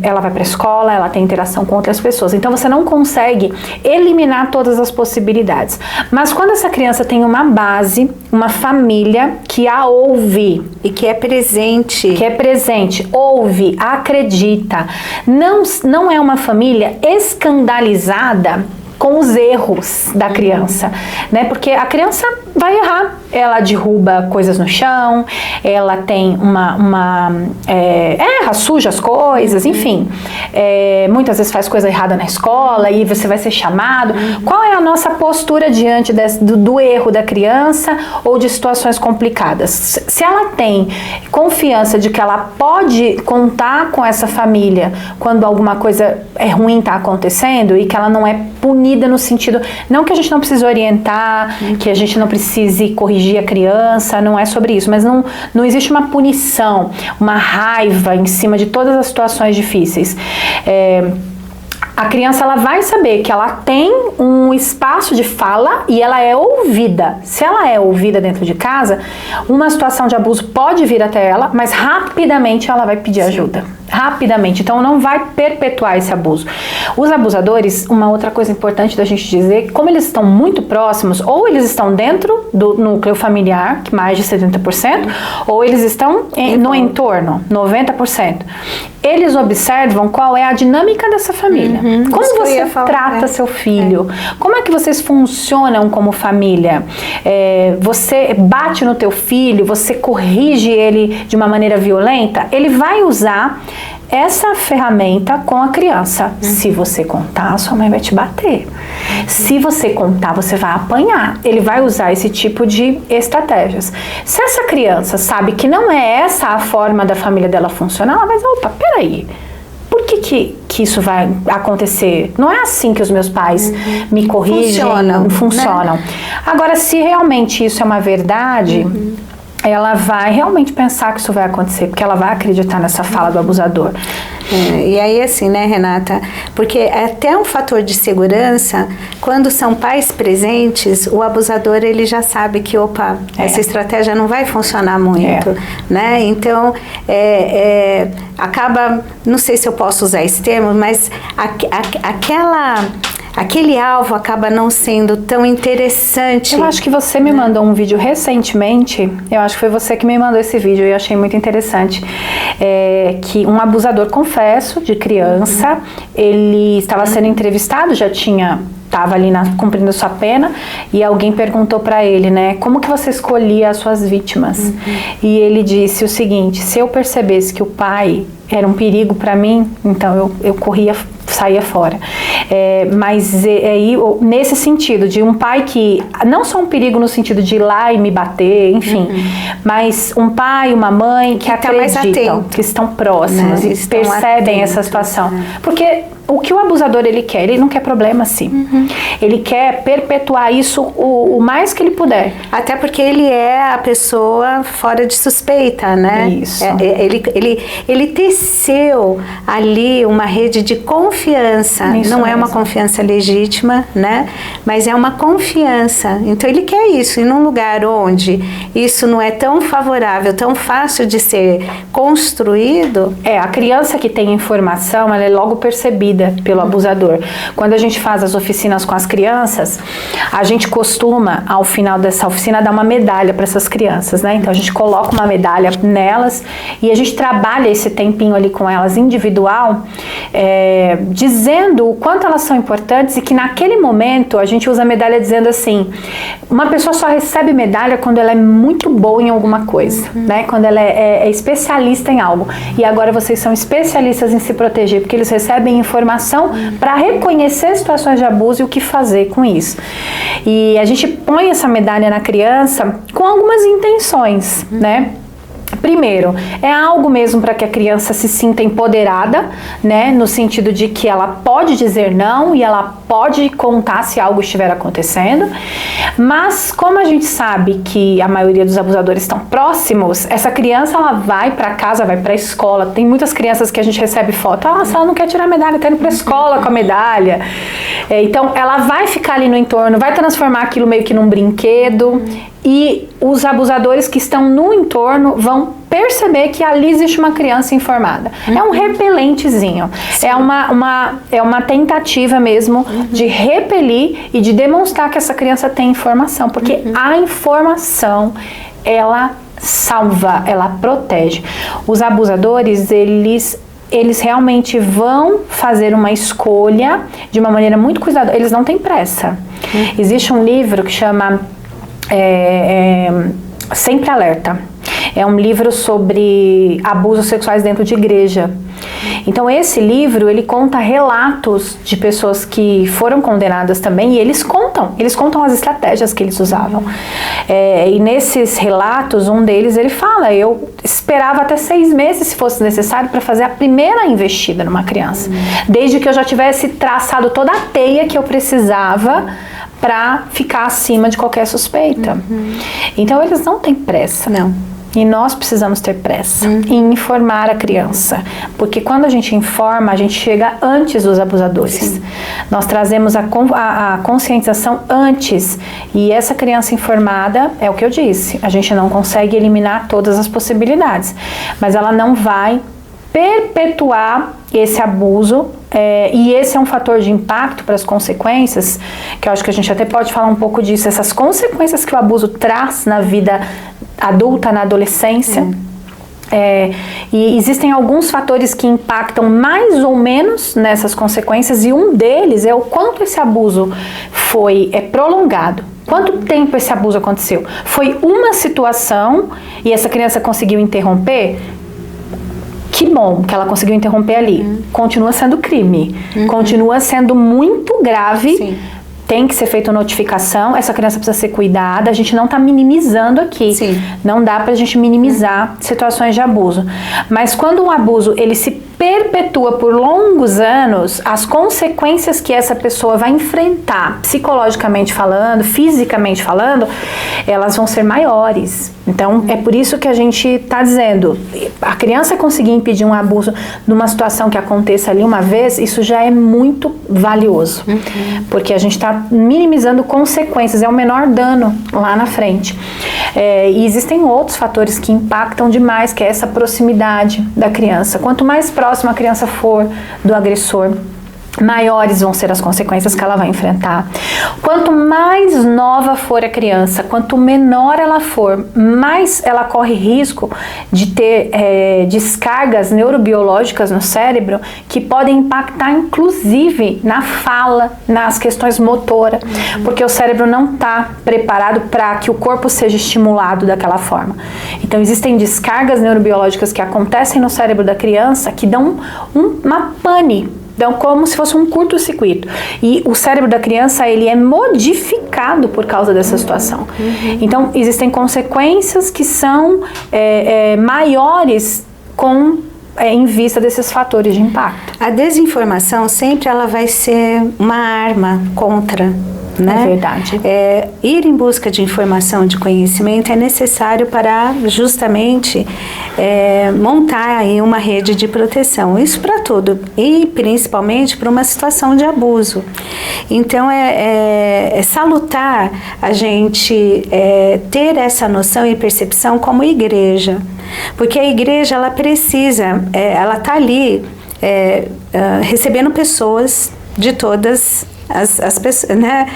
ela vai para a escola, ela tem interação com outras pessoas, então você não consegue eliminar todas as possibilidades. Mas quando essa criança tem uma base, uma família que a ouve e que é presente, ouve, acredita, não é uma família escandalizada com os erros da criança, né? Porque a criança vai errar, ela derruba coisas no chão, ela tem erra, suja as coisas, enfim, muitas vezes faz coisa errada na escola e você vai ser chamado. Qual é a nossa postura diante do erro da criança ou de situações complicadas? Se ela tem confiança de que ela pode contar com essa família quando alguma coisa ruim está acontecendo e que ela não é punida no sentido, não que a gente não precise orientar, que a gente não precise corrigir a criança, não é sobre isso, mas não existe uma punição, uma raiva em cima de todas as situações difíceis. A criança, ela vai saber que ela tem um espaço de fala e ela é ouvida. Se ela é ouvida dentro de casa, uma situação de abuso pode vir até ela, mas rapidamente ela vai pedir ajuda. Rapidamente. Então não vai perpetuar esse abuso. Os abusadores, uma outra coisa importante da gente dizer, como eles estão muito próximos, ou eles estão dentro do núcleo familiar, que mais de 70%, ou eles estão no entorno, 90%. Eles observam qual é a dinâmica dessa família. Como você trata seu filho? Como é que vocês funcionam como família? Você bate no teu filho? Você corrige ele de uma maneira violenta? Ele vai usar essa ferramenta com a criança. Se você contar, sua mãe vai te bater. Se você contar, você vai apanhar. Ele vai usar esse tipo de estratégias. Se essa criança sabe que não é essa a forma da família dela funcionar, ela vai dizer, opa, peraí, por que isso vai acontecer? Não é assim que os meus pais me corrigem, funcionam. Né? Agora, se realmente isso é uma verdade, ela vai realmente pensar que isso vai acontecer, porque ela vai acreditar nessa fala do abusador. E aí assim, né, Renata, porque é até um fator de segurança, quando são pais presentes, o abusador, ele já sabe que, opa, essa estratégia não vai funcionar muito, né? Então, acaba, não sei se eu posso usar esse termo, mas aquele alvo acaba não sendo tão interessante. Eu acho que você me mandou um vídeo recentemente, eu acho que foi você que me mandou esse vídeo e eu achei muito interessante, que um abusador, confesso, de criança, ele estava sendo entrevistado, estava ali cumprindo sua pena, e alguém perguntou para ele, né, como que você escolhia as suas vítimas? E ele disse o seguinte: se eu percebesse que o pai era um perigo para mim, então eu saía fora. Mas aí, nesse sentido, de um pai que, não só um perigo no sentido de ir lá e me bater, enfim, mas um pai, uma mãe que acreditam, que estão próximos, e percebem essa situação. Porque o que o abusador ele quer? Ele não quer problema, sim. Ele quer perpetuar isso o mais que ele puder. Até porque ele é a pessoa fora de suspeita, né? Isso. Ele teceu ali uma rede de confiança. Isso não mesmo. É uma confiança legítima, né? Mas é uma confiança. Então ele quer isso. E num lugar onde isso não é tão favorável, tão fácil de ser construído... A criança que tem informação, ela é logo percebida pelo abusador. Quando a gente faz as oficinas com as crianças, a gente costuma, ao final dessa oficina, dar uma medalha para essas crianças, né? Então a gente coloca uma medalha nelas e a gente trabalha esse tempinho ali com elas individual, dizendo o quanto elas são importantes, e que naquele momento a gente usa a medalha dizendo assim: uma pessoa só recebe medalha quando ela é muito boa em alguma coisa, né? Quando ela é especialista em algo. E agora vocês são especialistas em se proteger, porque eles recebem informação informação para reconhecer situações de abuso e o que fazer com isso. E a gente põe essa medalha na criança com algumas intenções, né? Primeiro, é algo mesmo para que a criança se sinta empoderada, né, no sentido de que ela pode dizer não e ela pode contar se algo estiver acontecendo, mas como a gente sabe que a maioria dos abusadores estão próximos, essa criança ela vai para casa, vai para a escola. Tem muitas crianças que a gente recebe foto, se ela não quer tirar a medalha, tá indo para a escola com a medalha. Então ela vai ficar ali no entorno, vai transformar aquilo meio que num brinquedo. E os abusadores que estão no entorno vão perceber que ali existe uma criança informada. É um repelentezinho. É uma tentativa mesmo de repelir e de demonstrar que essa criança tem informação. Porque a informação, ela salva, ela protege. Os abusadores, eles realmente vão fazer uma escolha de uma maneira muito cuidadosa. Eles não têm pressa. Existe um livro que chama... Sempre Alerta. É um livro sobre abusos sexuais dentro de igreja. Então esse livro, ele conta relatos de pessoas que foram condenadas também, e eles contam as estratégias que eles usavam. E nesses relatos, um deles, ele fala, eu esperava até 6 meses, se fosse necessário, para fazer a primeira investida numa criança. Desde que eu já tivesse traçado toda a teia que eu precisava para ficar acima de qualquer suspeita. Então eles não têm pressa. Não. E nós precisamos ter pressa em informar a criança, porque quando a gente informa, a gente chega antes dos abusadores. Sim. Nós trazemos a conscientização antes, e essa criança informada, é o que eu disse, a gente não consegue eliminar todas as possibilidades, mas ela não vai perpetuar esse abuso, e esse é um fator de impacto para as consequências, que eu acho que a gente até pode falar um pouco disso, essas consequências que o abuso traz na vida adulta, na adolescência. E existem alguns fatores que impactam mais ou menos nessas consequências, e um deles é o quanto esse abuso foi prolongado. Quanto tempo esse abuso aconteceu? Foi uma situação e essa criança conseguiu interromper? Que bom que ela conseguiu interromper ali. Continua sendo crime. Continua sendo muito grave. Sim. Tem que ser feita notificação, essa criança precisa ser cuidada, a gente não está minimizando aqui. Sim. Não dá pra gente minimizar situações de abuso. Mas quando um abuso, ele se perpetua por longos anos, as consequências que essa pessoa vai enfrentar, psicologicamente falando, fisicamente falando, elas vão ser maiores. Então, é por isso que a gente está dizendo, a criança conseguir impedir um abuso numa situação que aconteça ali uma vez, isso já é muito valioso. Porque a gente está minimizando consequências, é o menor dano lá na frente. E existem outros fatores que impactam demais, que é essa proximidade da criança. Quanto mais próxima a criança for do agressor, maiores vão ser as consequências que ela vai enfrentar. Quanto mais nova for a criança, quanto menor ela for, mais ela corre risco de ter descargas neurobiológicas no cérebro que podem impactar inclusive na fala, nas questões motoras, porque o cérebro não está preparado para que o corpo seja estimulado daquela forma. Então existem descargas neurobiológicas que acontecem no cérebro da criança que dão uma pane. Então, como se fosse um curto-circuito. E o cérebro da criança, ele é modificado por causa dessa situação. Então, existem consequências que são maiores em vista desses fatores de impacto. A desinformação sempre ela vai ser uma arma contra, né? É verdade. Ir em busca de informação, de conhecimento é necessário para justamente montar aí uma rede de proteção. Isso para tudo, e principalmente para uma situação de abuso. Então é salutar a gente ter essa noção e percepção como igreja, porque a igreja ela precisa, ela está ali recebendo pessoas de todas as pessoas, né,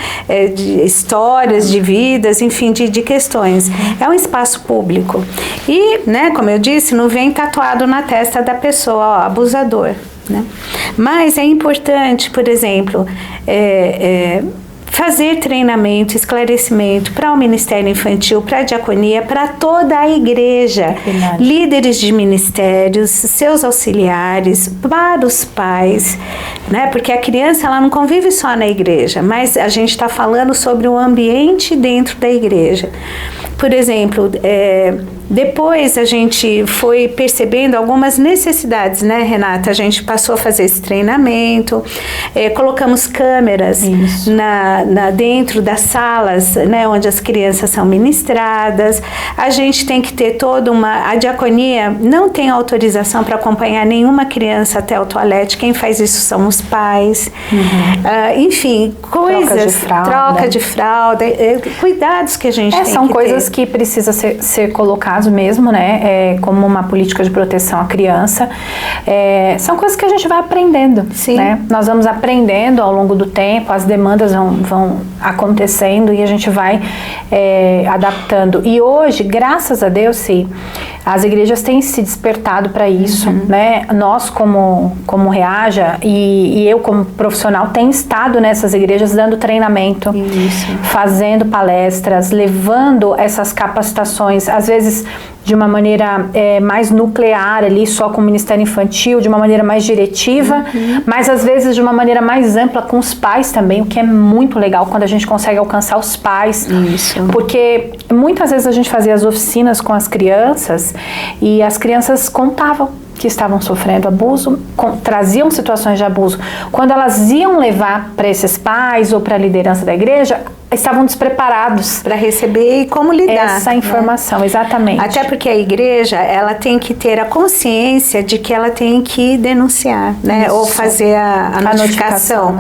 de histórias, de vidas, enfim, de questões. É um espaço público. E, né, como eu disse, não vem tatuado na testa da pessoa, ó, abusador, né? Mas é importante, por exemplo, fazer treinamento, esclarecimento para o Ministério Infantil, para a diaconia, para toda a igreja, líderes de ministérios, seus auxiliares, para os pais, né? Porque a criança ela não convive só na igreja, mas a gente está falando sobre o ambiente dentro da igreja. Por exemplo, depois a gente foi percebendo algumas necessidades, né, Renata? A gente passou a fazer esse treinamento, colocamos câmeras dentro das salas, né, onde as crianças são ministradas. A gente tem que ter toda a diaconia não tem autorização para acompanhar nenhuma criança até o toalete. Quem faz isso são os pais. Enfim, coisas, troca de fralda, cuidados que a gente tem que ter. São coisas que precisa ser colocados mesmo, né, como uma política de proteção à criança. São coisas que a gente vai aprendendo, né? Nós vamos aprendendo ao longo do tempo, as demandas vão acontecendo e a gente vai adaptando. E hoje, graças a Deus, sim, as igrejas têm se despertado para isso, né? Nós como Reaja e eu como profissional tenho estado nessas igrejas dando treinamento, fazendo palestras, levando essas capacitações, às vezes de uma maneira mais nuclear ali, só com o Ministério Infantil, de uma maneira mais diretiva, mas às vezes de uma maneira mais ampla com os pais também, o que é muito legal quando a gente consegue alcançar os pais. Porque muitas vezes a gente fazia as oficinas com as crianças e as crianças contavam que estavam sofrendo abuso, traziam situações de abuso. Quando elas iam levar para esses pais ou para a liderança da igreja, estavam despreparados para receber e como lidar essa informação, né? Exatamente. Até porque a igreja, ela tem que ter a consciência de que ela tem que denunciar, né? Ou fazer a notificação.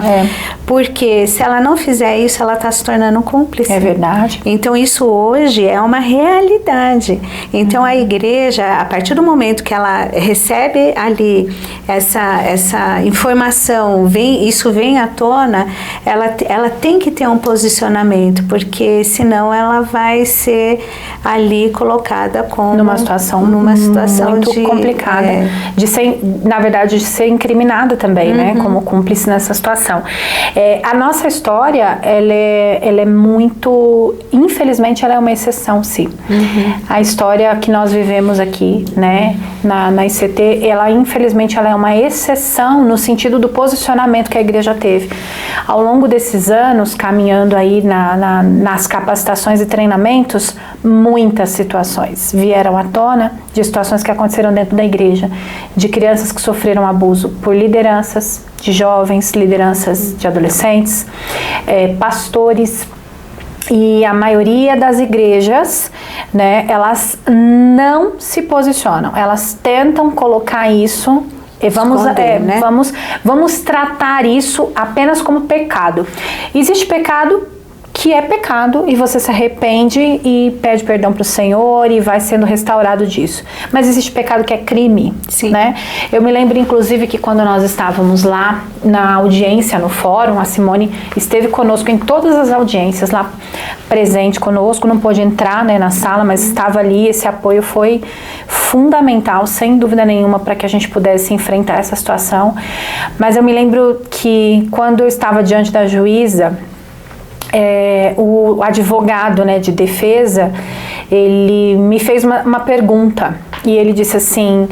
Porque se ela não fizer isso, ela está se tornando um cúmplice. É verdade. Então isso hoje é uma realidade. Então a igreja, a partir do momento que ela recebe ali essa informação, isso vem à tona, ela tem que ter um posicionamento, porque senão ela vai ser ali colocada como numa situação muito complicada, de ser, na verdade, de ser incriminada também, né, como cúmplice nessa situação. A nossa história, ela é muito, infelizmente, ela é uma exceção, sim. A história que nós vivemos aqui, né, na ICT, infelizmente, ela é uma exceção no sentido do posicionamento que a igreja teve. Ao longo desses anos, caminhando aí nas capacitações e treinamentos, muitas situações vieram à tona de situações que aconteceram dentro da igreja, de crianças que sofreram abuso por lideranças de jovens, lideranças de adolescentes, pastores. E a maioria das igrejas, né, elas não se posicionam, elas tentam colocar isso e vamos tratar isso apenas como pecado. Existe pecado que é pecado e você se arrepende e pede perdão para o Senhor e vai sendo restaurado disso. Mas existe pecado que é crime, né? Eu me lembro, inclusive, que quando nós estávamos lá na audiência, no fórum, a Simone esteve conosco em todas as audiências, lá presente conosco, não pôde entrar, né, na sala, mas estava ali. Esse apoio foi fundamental, sem dúvida nenhuma, para que a gente pudesse enfrentar essa situação. Mas eu me lembro que quando eu estava diante da juíza, o advogado, né, de defesa, ele me fez uma pergunta e ele disse assim,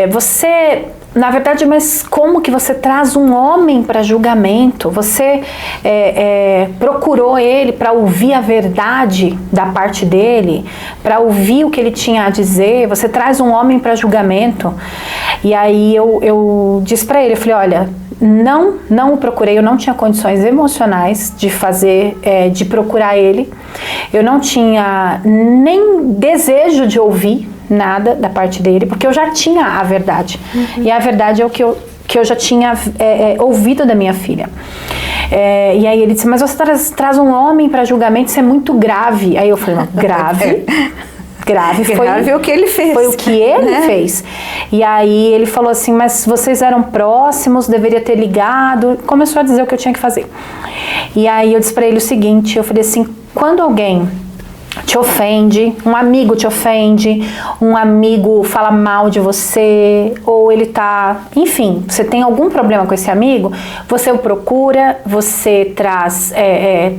você, na verdade, mas como que você traz um homem para julgamento? Você procurou ele para ouvir a verdade da parte dele, para ouvir o que ele tinha a dizer? Você traz um homem para julgamento? E aí eu disse para ele, eu falei, olha, não o procurei, eu não tinha condições emocionais de procurar ele, eu não tinha nem desejo de ouvir nada da parte dele, porque eu já tinha a verdade, e a verdade é o que eu já tinha ouvido da minha filha. E aí ele disse, mas você traz um homem para julgamento, isso é muito grave. Aí eu falei, não, grave? Grave foi o que ele fez. Foi o que ele fez. E aí ele falou assim, mas vocês eram próximos, deveria ter ligado. Começou a dizer o que eu tinha que fazer. E aí eu disse para ele o seguinte, eu falei assim, quando alguém te ofende, um amigo te ofende, um amigo fala mal de você, ou ele tá, enfim, você tem algum problema com esse amigo, você o procura, você traz,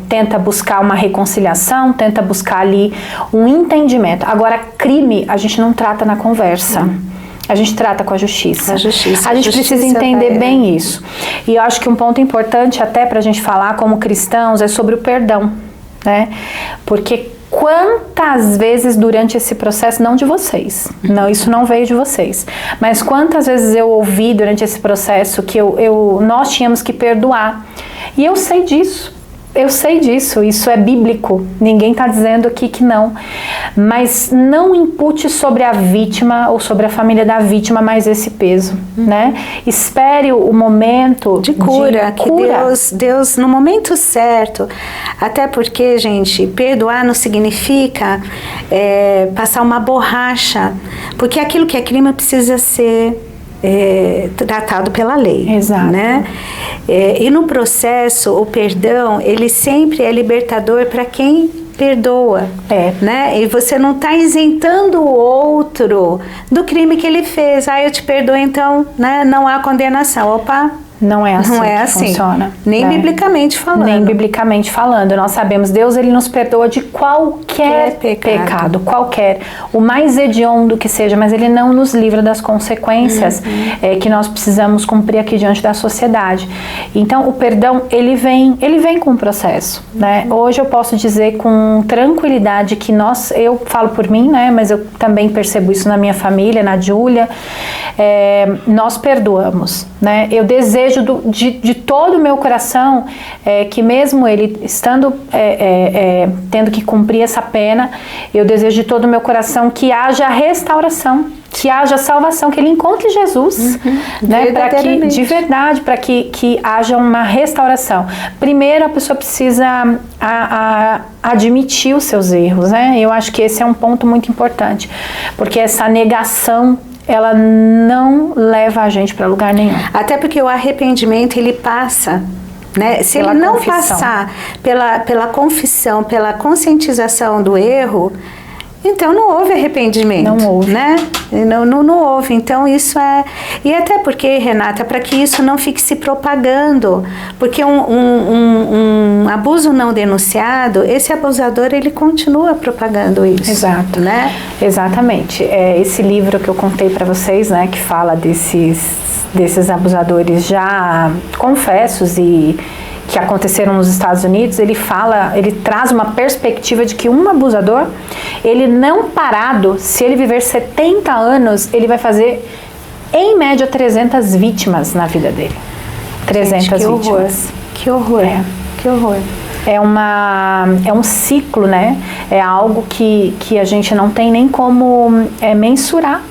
tenta buscar uma reconciliação, tenta buscar ali um entendimento. Agora, crime a gente não trata na conversa. A gente trata com a justiça. A gente precisa entender bem isso. E eu acho que um ponto importante até para a gente falar como cristãos é sobre o perdão, né? Porque quantas vezes durante esse processo, não de vocês, não, isso não veio de vocês, mas quantas vezes eu ouvi durante esse processo que nós tínhamos que perdoar. E eu sei disso. Isso é bíblico, ninguém está dizendo aqui que não, mas não impute sobre a vítima ou sobre a família da vítima mais esse peso, né? Espere o momento de cura, que Deus no momento certo, até porque, gente, perdoar não significa passar uma borracha, porque aquilo que é crime precisa ser tratado pela lei. Exato. Né? E no processo, o perdão, ele sempre é libertador para quem perdoa, né? E você não está isentando o outro do crime que ele fez. Eu te perdoo, então, né? Não há condenação. Opa! Não é assim que funciona. Nem biblicamente falando. Nem biblicamente falando. Nós sabemos, Deus, ele nos perdoa de qualquer pecado, qualquer. O mais hediondo que seja, mas ele não nos livra das consequências que nós precisamos cumprir aqui diante da sociedade. Então, o perdão, ele vem com o processo, né? Hoje eu posso dizer com tranquilidade que eu falo por mim, né? Mas eu também percebo isso na minha família, na Júlia. Nós perdoamos, né? Eu desejo de todo o meu coração que mesmo ele estando tendo que cumprir essa pena, eu desejo de todo o meu coração que haja restauração, que haja salvação, que ele encontre Jesus, né, de verdade, para que haja uma restauração. Primeiro a pessoa precisa admitir os seus erros, né? Eu acho que esse é um ponto muito importante, porque essa negação ela não leva a gente para lugar nenhum. Até porque o arrependimento, ele passa, né? Se ele não passar pela confissão, pela conscientização do erro, então não houve arrependimento. Não houve. Né? Não houve. Então isso é... E até porque, Renata, para que isso não fique se propagando, porque um abuso não denunciado, esse abusador, ele continua propagando isso. Exato. Né? Exatamente. Esse livro que eu contei para vocês, né, que fala desses abusadores já confessos e que aconteceram nos Estados Unidos, ele traz uma perspectiva de que um abusador, ele não parado, se ele viver 70 anos, ele vai fazer, em média, 300 vítimas na vida dele. 300 Gente, vítimas. Que horror. Que horror. É um ciclo, né? É algo que a gente não tem nem como mensurar.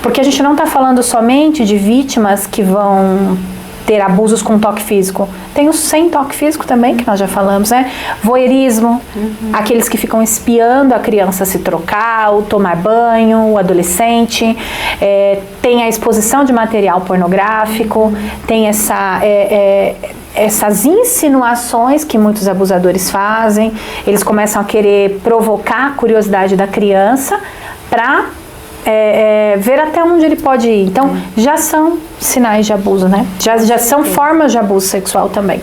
Porque a gente não está falando somente de vítimas que vão ter abusos com toque físico. Tem os sem toque físico também, que nós já falamos, né? Voyeurismo, aqueles que ficam espiando a criança se trocar, ou tomar banho, o adolescente. Tem a exposição de material pornográfico, tem essas insinuações que muitos abusadores fazem. Eles começam a querer provocar a curiosidade da criança para ver até onde ele pode ir. Então, já são sinais de abuso, né? Já são formas de abuso sexual também.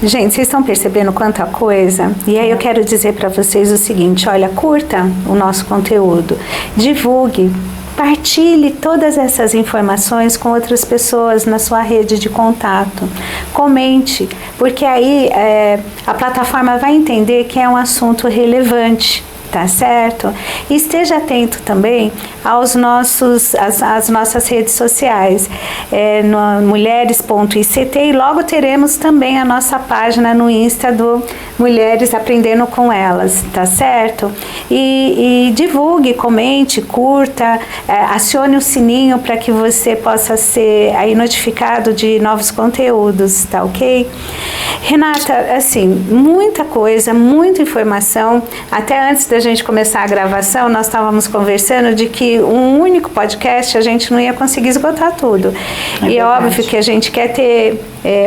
Gente, vocês estão percebendo quanta coisa? E aí eu quero dizer para vocês o seguinte, olha, curta o nosso conteúdo, divulgue, partilhe todas essas informações com outras pessoas na sua rede de contato. Comente, porque aí a plataforma vai entender que é um assunto relevante. Tá certo? E esteja atento também às nossas redes sociais, no mulheres.ict, e logo teremos também a nossa página no Insta do Mulheres Aprendendo com Elas, tá certo? E divulgue, comente, curta, acione o sininho para que você possa ser aí notificado de novos conteúdos, tá ok? Renata, assim, muita coisa, muita informação. Até antes da gente começar a gravação, nós estávamos conversando de que um único podcast a gente não ia conseguir esgotar tudo. E é óbvio que a gente quer ter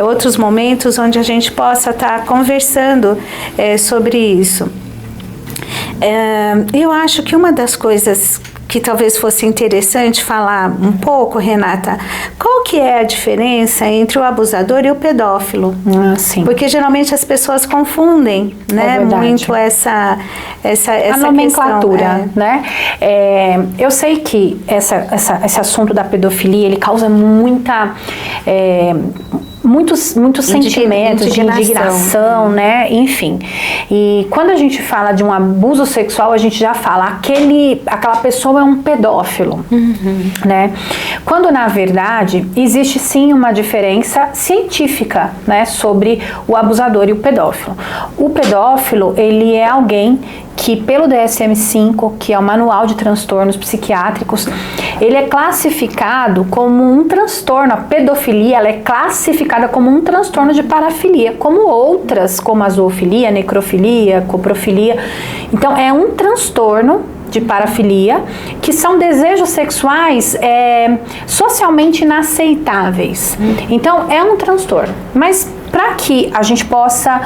outros momentos onde a gente possa estar conversando sobre isso. Eu acho que uma das coisas que talvez fosse interessante falar um pouco, Renata, qual que é a diferença entre o abusador e o pedófilo? Sim. Porque geralmente as pessoas confundem, né, muito essa a nomenclatura, né? Eu sei que esse assunto da pedofilia, ele causa muitos sentimentos de indignação, né? Enfim. E quando a gente fala de um abuso sexual, a gente já fala aquela pessoa é um pedófilo, né? Quando na verdade existe sim uma diferença científica, né, sobre o abusador e o pedófilo. O pedófilo, ele é alguém que pelo DSM-5, que é o Manual de Transtornos Psiquiátricos, ele é classificado como um transtorno. A pedofilia, ela é classificada como um transtorno de parafilia, como outras, como a zoofilia, necrofilia, coprofilia. Então, é um transtorno de parafilia, que são desejos sexuais socialmente inaceitáveis. Então, é um transtorno. Mas para que a gente possa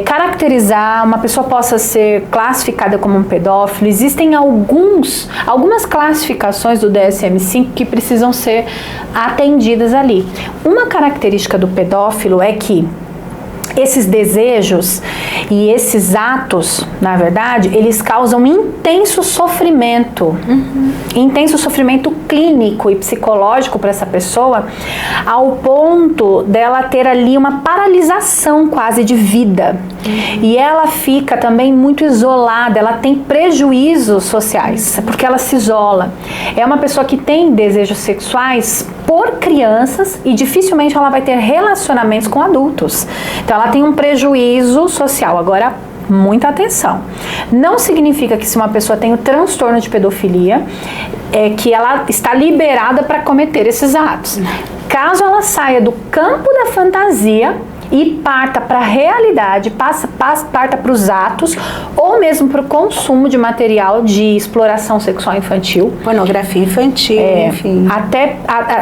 caracterizar, uma pessoa possa ser classificada como um pedófilo, existem algumas classificações do DSM-5 que precisam ser atendidas ali. Uma característica do pedófilo é que esses desejos e esses atos, na verdade, eles causam intenso sofrimento, intenso sofrimento clínico e psicológico para essa pessoa, ao ponto dela ter ali uma paralisação quase de vida. E ela fica também muito isolada, ela tem prejuízos sociais, porque ela se isola. É uma pessoa que tem desejos sexuais por crianças e dificilmente ela vai ter relacionamentos com adultos. Então ela tem um prejuízo social. Agora, muita atenção. Não significa que se uma pessoa tem o transtorno de pedofilia, que ela está liberada para cometer esses atos. Caso ela saia do campo da fantasia e parta para a realidade, parta para os atos ou mesmo para o consumo de material de exploração sexual infantil, pornografia infantil, enfim, até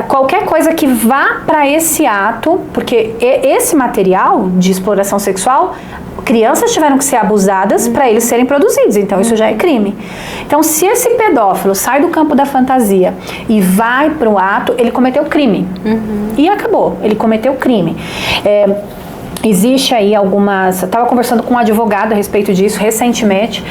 qualquer coisa que vá para esse ato, porque esse material de exploração sexual, crianças tiveram que ser abusadas para eles serem produzidos, então isso já é crime. Então, se esse pedófilo sai do campo da fantasia e vai para o ato, ele cometeu crime. E acabou, ele cometeu crime. Existe aí algumas... Eu estava conversando com um advogado a respeito disso recentemente,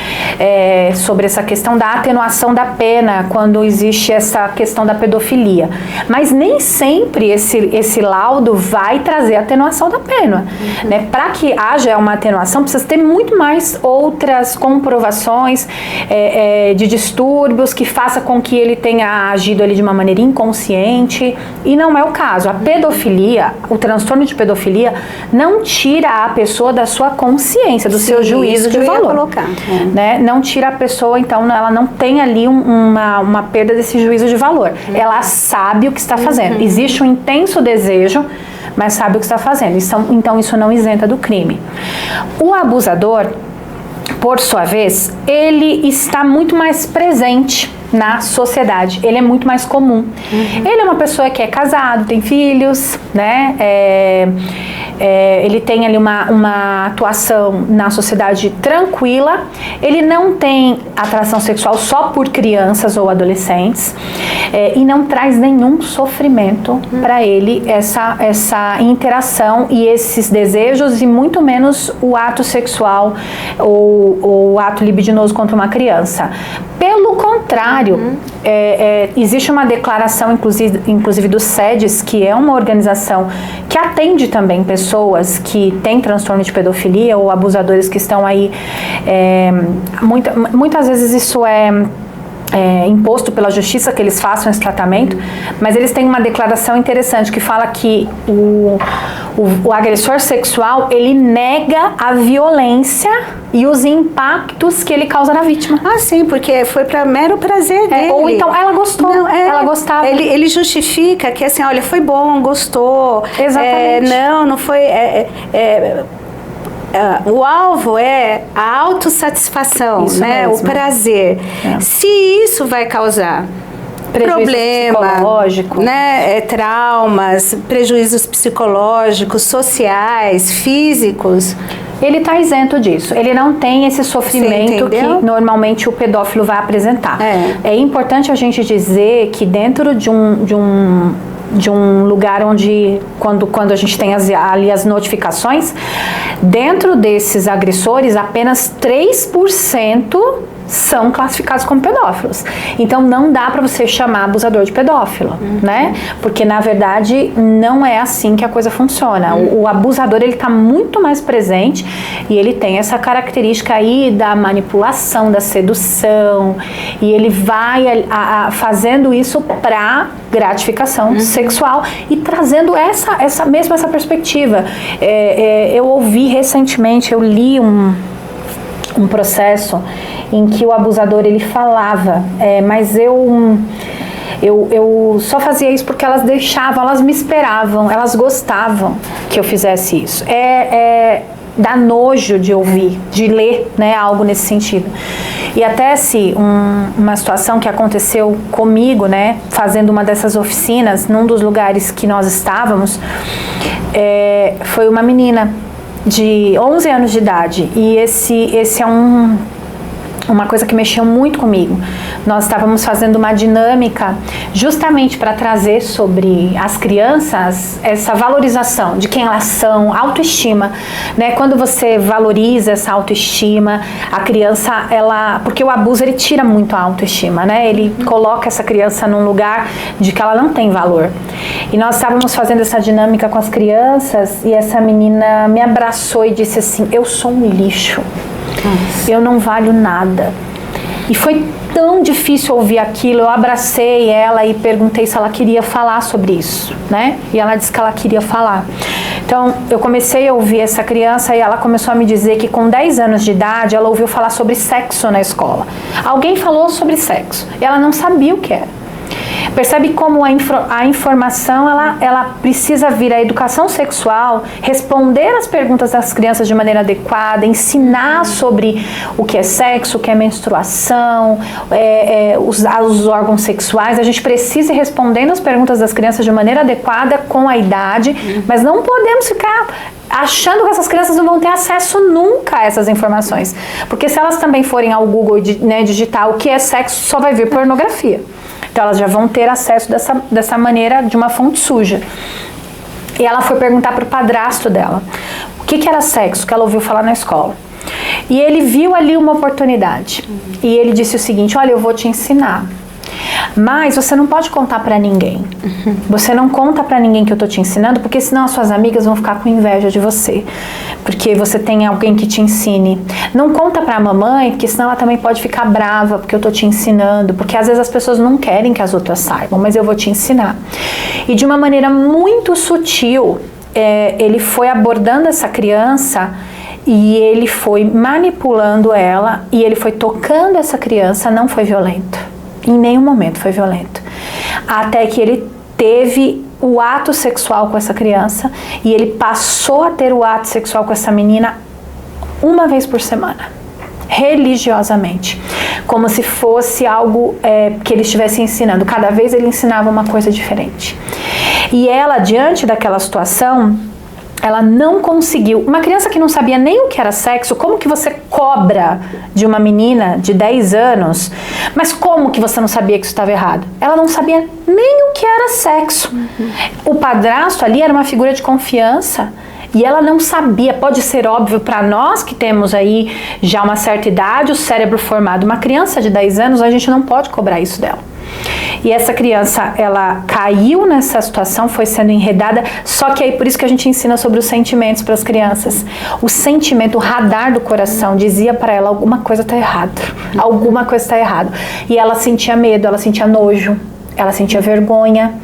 sobre essa questão da atenuação da pena quando existe essa questão da pedofilia. Mas nem sempre esse laudo vai trazer atenuação da pena. Né? Para que haja uma atenuação, precisa ter muito mais outras comprovações de distúrbios que faça com que ele tenha agido ali de uma maneira inconsciente. E não é o caso. A pedofilia, o transtorno de pedofilia, não tira a pessoa da sua consciência, do seu juízo de valor. Né? Não tira a pessoa, então ela não tem ali uma perda desse juízo de valor. Ela sabe o que está fazendo. Existe um intenso desejo, mas sabe o que está fazendo. Então isso não isenta do crime. O abusador, por sua vez, ele está muito mais presente na sociedade, ele é muito mais comum. Ele é uma pessoa que é casado, tem filhos, né? Ele tem ali uma atuação na sociedade tranquila, ele não tem atração sexual só por crianças ou adolescentes, e não traz nenhum sofrimento para ele essa interação e esses desejos, e muito menos o ato sexual ou o ato libidinoso contra uma criança. Pelo contrário, existe uma declaração, inclusive do SEDES, que é uma organização que atende também pessoas que têm transtorno de pedofilia ou abusadores que estão aí. Muitas vezes isso é imposto pela justiça que eles façam esse tratamento, mas eles têm uma declaração interessante que fala que o agressor sexual, ele nega a violência e os impactos que ele causa na vítima. Ah, sim, porque foi para mero prazer dele. Ou então ela gostou, ela gostava. Ele justifica que assim, olha, foi bom, gostou. Exatamente. Não foi... o alvo é a autossatisfação, né? O prazer. Se isso vai causar problema, né? Traumas, prejuízos psicológicos, sociais, físicos, Ele está isento disso. Ele não tem esse sofrimento que normalmente o pedófilo vai apresentar. É importante a gente dizer que dentro de um lugar onde, quando a gente tem ali as notificações, dentro desses agressores, apenas 3% são classificados como pedófilos. Então não dá para você chamar abusador de pedófilo, né? Porque na verdade não é assim que a coisa funciona. O abusador, ele tá muito mais presente e ele tem essa característica aí da manipulação, da sedução, e ele vai fazendo isso para gratificação sexual e trazendo essa perspectiva. Eu ouvi recentemente, eu li um processo em que o abusador, ele falava, mas eu só fazia isso porque elas deixavam, elas me esperavam, elas gostavam que eu fizesse isso. Dá nojo de ouvir, de ler, né, algo nesse sentido. E até uma situação que aconteceu comigo, né, fazendo uma dessas oficinas, num dos lugares que nós estávamos, foi uma menina de 11 anos de idade, e esse é uma coisa que mexeu muito comigo. Nós estávamos fazendo uma dinâmica justamente para trazer sobre as crianças essa valorização de quem elas são, autoestima, né? Quando você valoriza essa autoestima, a criança, porque o abuso, ele tira muito a autoestima, né? Ele coloca essa criança num lugar de que ela não tem valor. E nós estávamos fazendo essa dinâmica com as crianças e essa menina me abraçou e disse assim: eu sou um lixo. Eu não valho nada. E foi tão difícil ouvir aquilo. Eu abracei ela e perguntei se ela queria falar sobre isso, né? E ela disse que ela queria falar. Então, eu comecei a ouvir essa criança e ela começou a me dizer que com 10 anos de idade, ela ouviu falar sobre sexo na escola. Alguém falou sobre sexo e ela não sabia o que era. Percebe como a informação, ela precisa vir, a educação sexual, responder as perguntas das crianças de maneira adequada, ensinar sobre o que é sexo, o que é menstruação, os órgãos sexuais. A gente precisa ir respondendo as perguntas das crianças de maneira adequada com a idade, mas não podemos ficar achando que essas crianças não vão ter acesso nunca a essas informações. Porque se elas também forem ao Google, né, digitar o que é sexo, só vai vir pornografia. Então elas já vão ter acesso dessa maneira, de uma fonte suja. E ela foi perguntar para o padrasto dela o que era sexo, que ela ouviu falar na escola. E ele viu ali uma oportunidade. E ele disse o seguinte: olha, eu vou te ensinar, mas você não pode contar pra ninguém. Você não conta pra ninguém que eu tô te ensinando, porque senão as suas amigas vão ficar com inveja de você, porque você tem alguém que te ensine. Não conta pra mamãe, porque senão ela também pode ficar brava porque eu tô te ensinando, porque às vezes as pessoas não querem que as outras saibam, mas eu vou te ensinar. E de uma maneira muito sutil, ele foi abordando essa criança e ele foi manipulando ela e ele foi tocando essa criança. Não foi violento. Em nenhum momento foi violento. Até que ele teve o ato sexual com essa criança e ele passou a ter o ato sexual com essa menina uma vez por semana, religiosamente, como se fosse algo que ele estivesse ensinando. Cada vez ele ensinava uma coisa diferente. E ela, diante daquela situação, ela não conseguiu. Uma criança que não sabia nem o que era sexo, como que você cobra de uma menina de 10 anos? Mas como que você não sabia que isso estava errado? Ela não sabia nem o que era sexo. O padrasto ali era uma figura de confiança e ela não sabia. Pode ser óbvio para nós que temos aí já uma certa idade, o cérebro formado. Uma criança de 10 anos, a gente não pode cobrar isso dela. E essa criança, ela caiu nessa situação, foi sendo enredada, só que aí por isso que a gente ensina sobre os sentimentos para as crianças. O sentimento, o radar do coração dizia para ela: alguma coisa está errada, alguma coisa está errada. E ela sentia medo, ela sentia nojo, ela sentia vergonha.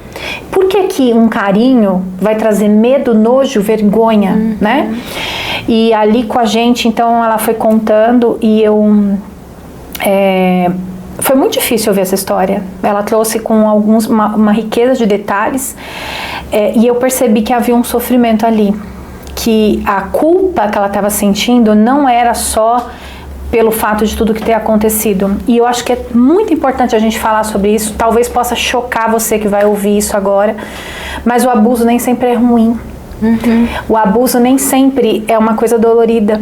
Por que que um carinho vai trazer medo, nojo, vergonha, né? E ali com a gente, então ela foi contando e foi muito difícil ouvir essa história. Ela trouxe com uma riqueza de detalhes, e eu percebi que havia um sofrimento ali, que a culpa que ela estava sentindo não era só pelo fato de tudo que ter acontecido. E eu acho que é muito importante a gente falar sobre isso. Talvez possa chocar você que vai ouvir isso agora, mas o abuso nem sempre é ruim. O abuso nem sempre é uma coisa dolorida.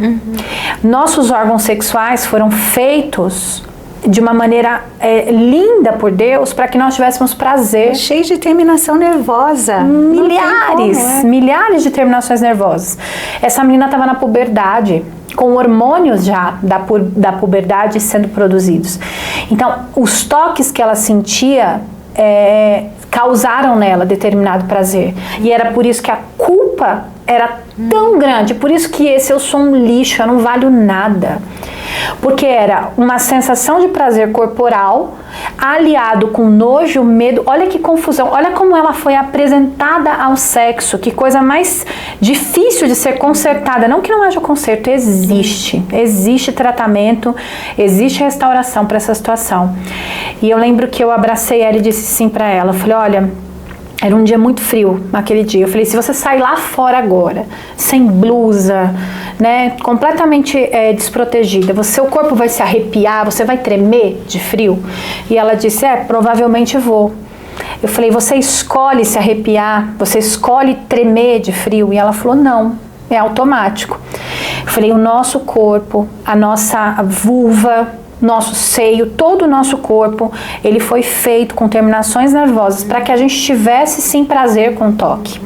Nossos órgãos sexuais foram feitos de uma maneira linda por Deus para que nós tivéssemos prazer. Cheio de terminação nervosa. Milhares de terminações nervosas. Essa menina estava na puberdade, com hormônios já da puberdade sendo produzidos. Então, os toques que ela sentia causaram nela determinado prazer. E era por isso que a culpa era tão grande. Por isso que eu sou um lixo, eu não valho nada. Porque era uma sensação de prazer corporal aliado com nojo, medo. Olha que confusão, olha como ela foi apresentada ao sexo, que coisa mais difícil de ser consertada. Não que não haja conserto, existe tratamento, existe restauração para essa situação. E eu lembro que eu abracei ela e disse sim para ela. Eu falei, olha, era um dia muito frio naquele dia. Eu falei, se você sair lá fora agora, sem blusa, né, completamente desprotegida, seu corpo vai se arrepiar, você vai tremer de frio? E ela disse, provavelmente vou. Eu falei, você escolhe se arrepiar, você escolhe tremer de frio? E ela falou, não, é automático. Eu falei, o nosso corpo, a nossa vulva, nosso seio, todo o nosso corpo, ele foi feito com terminações nervosas para que a gente tivesse sim prazer com o toque.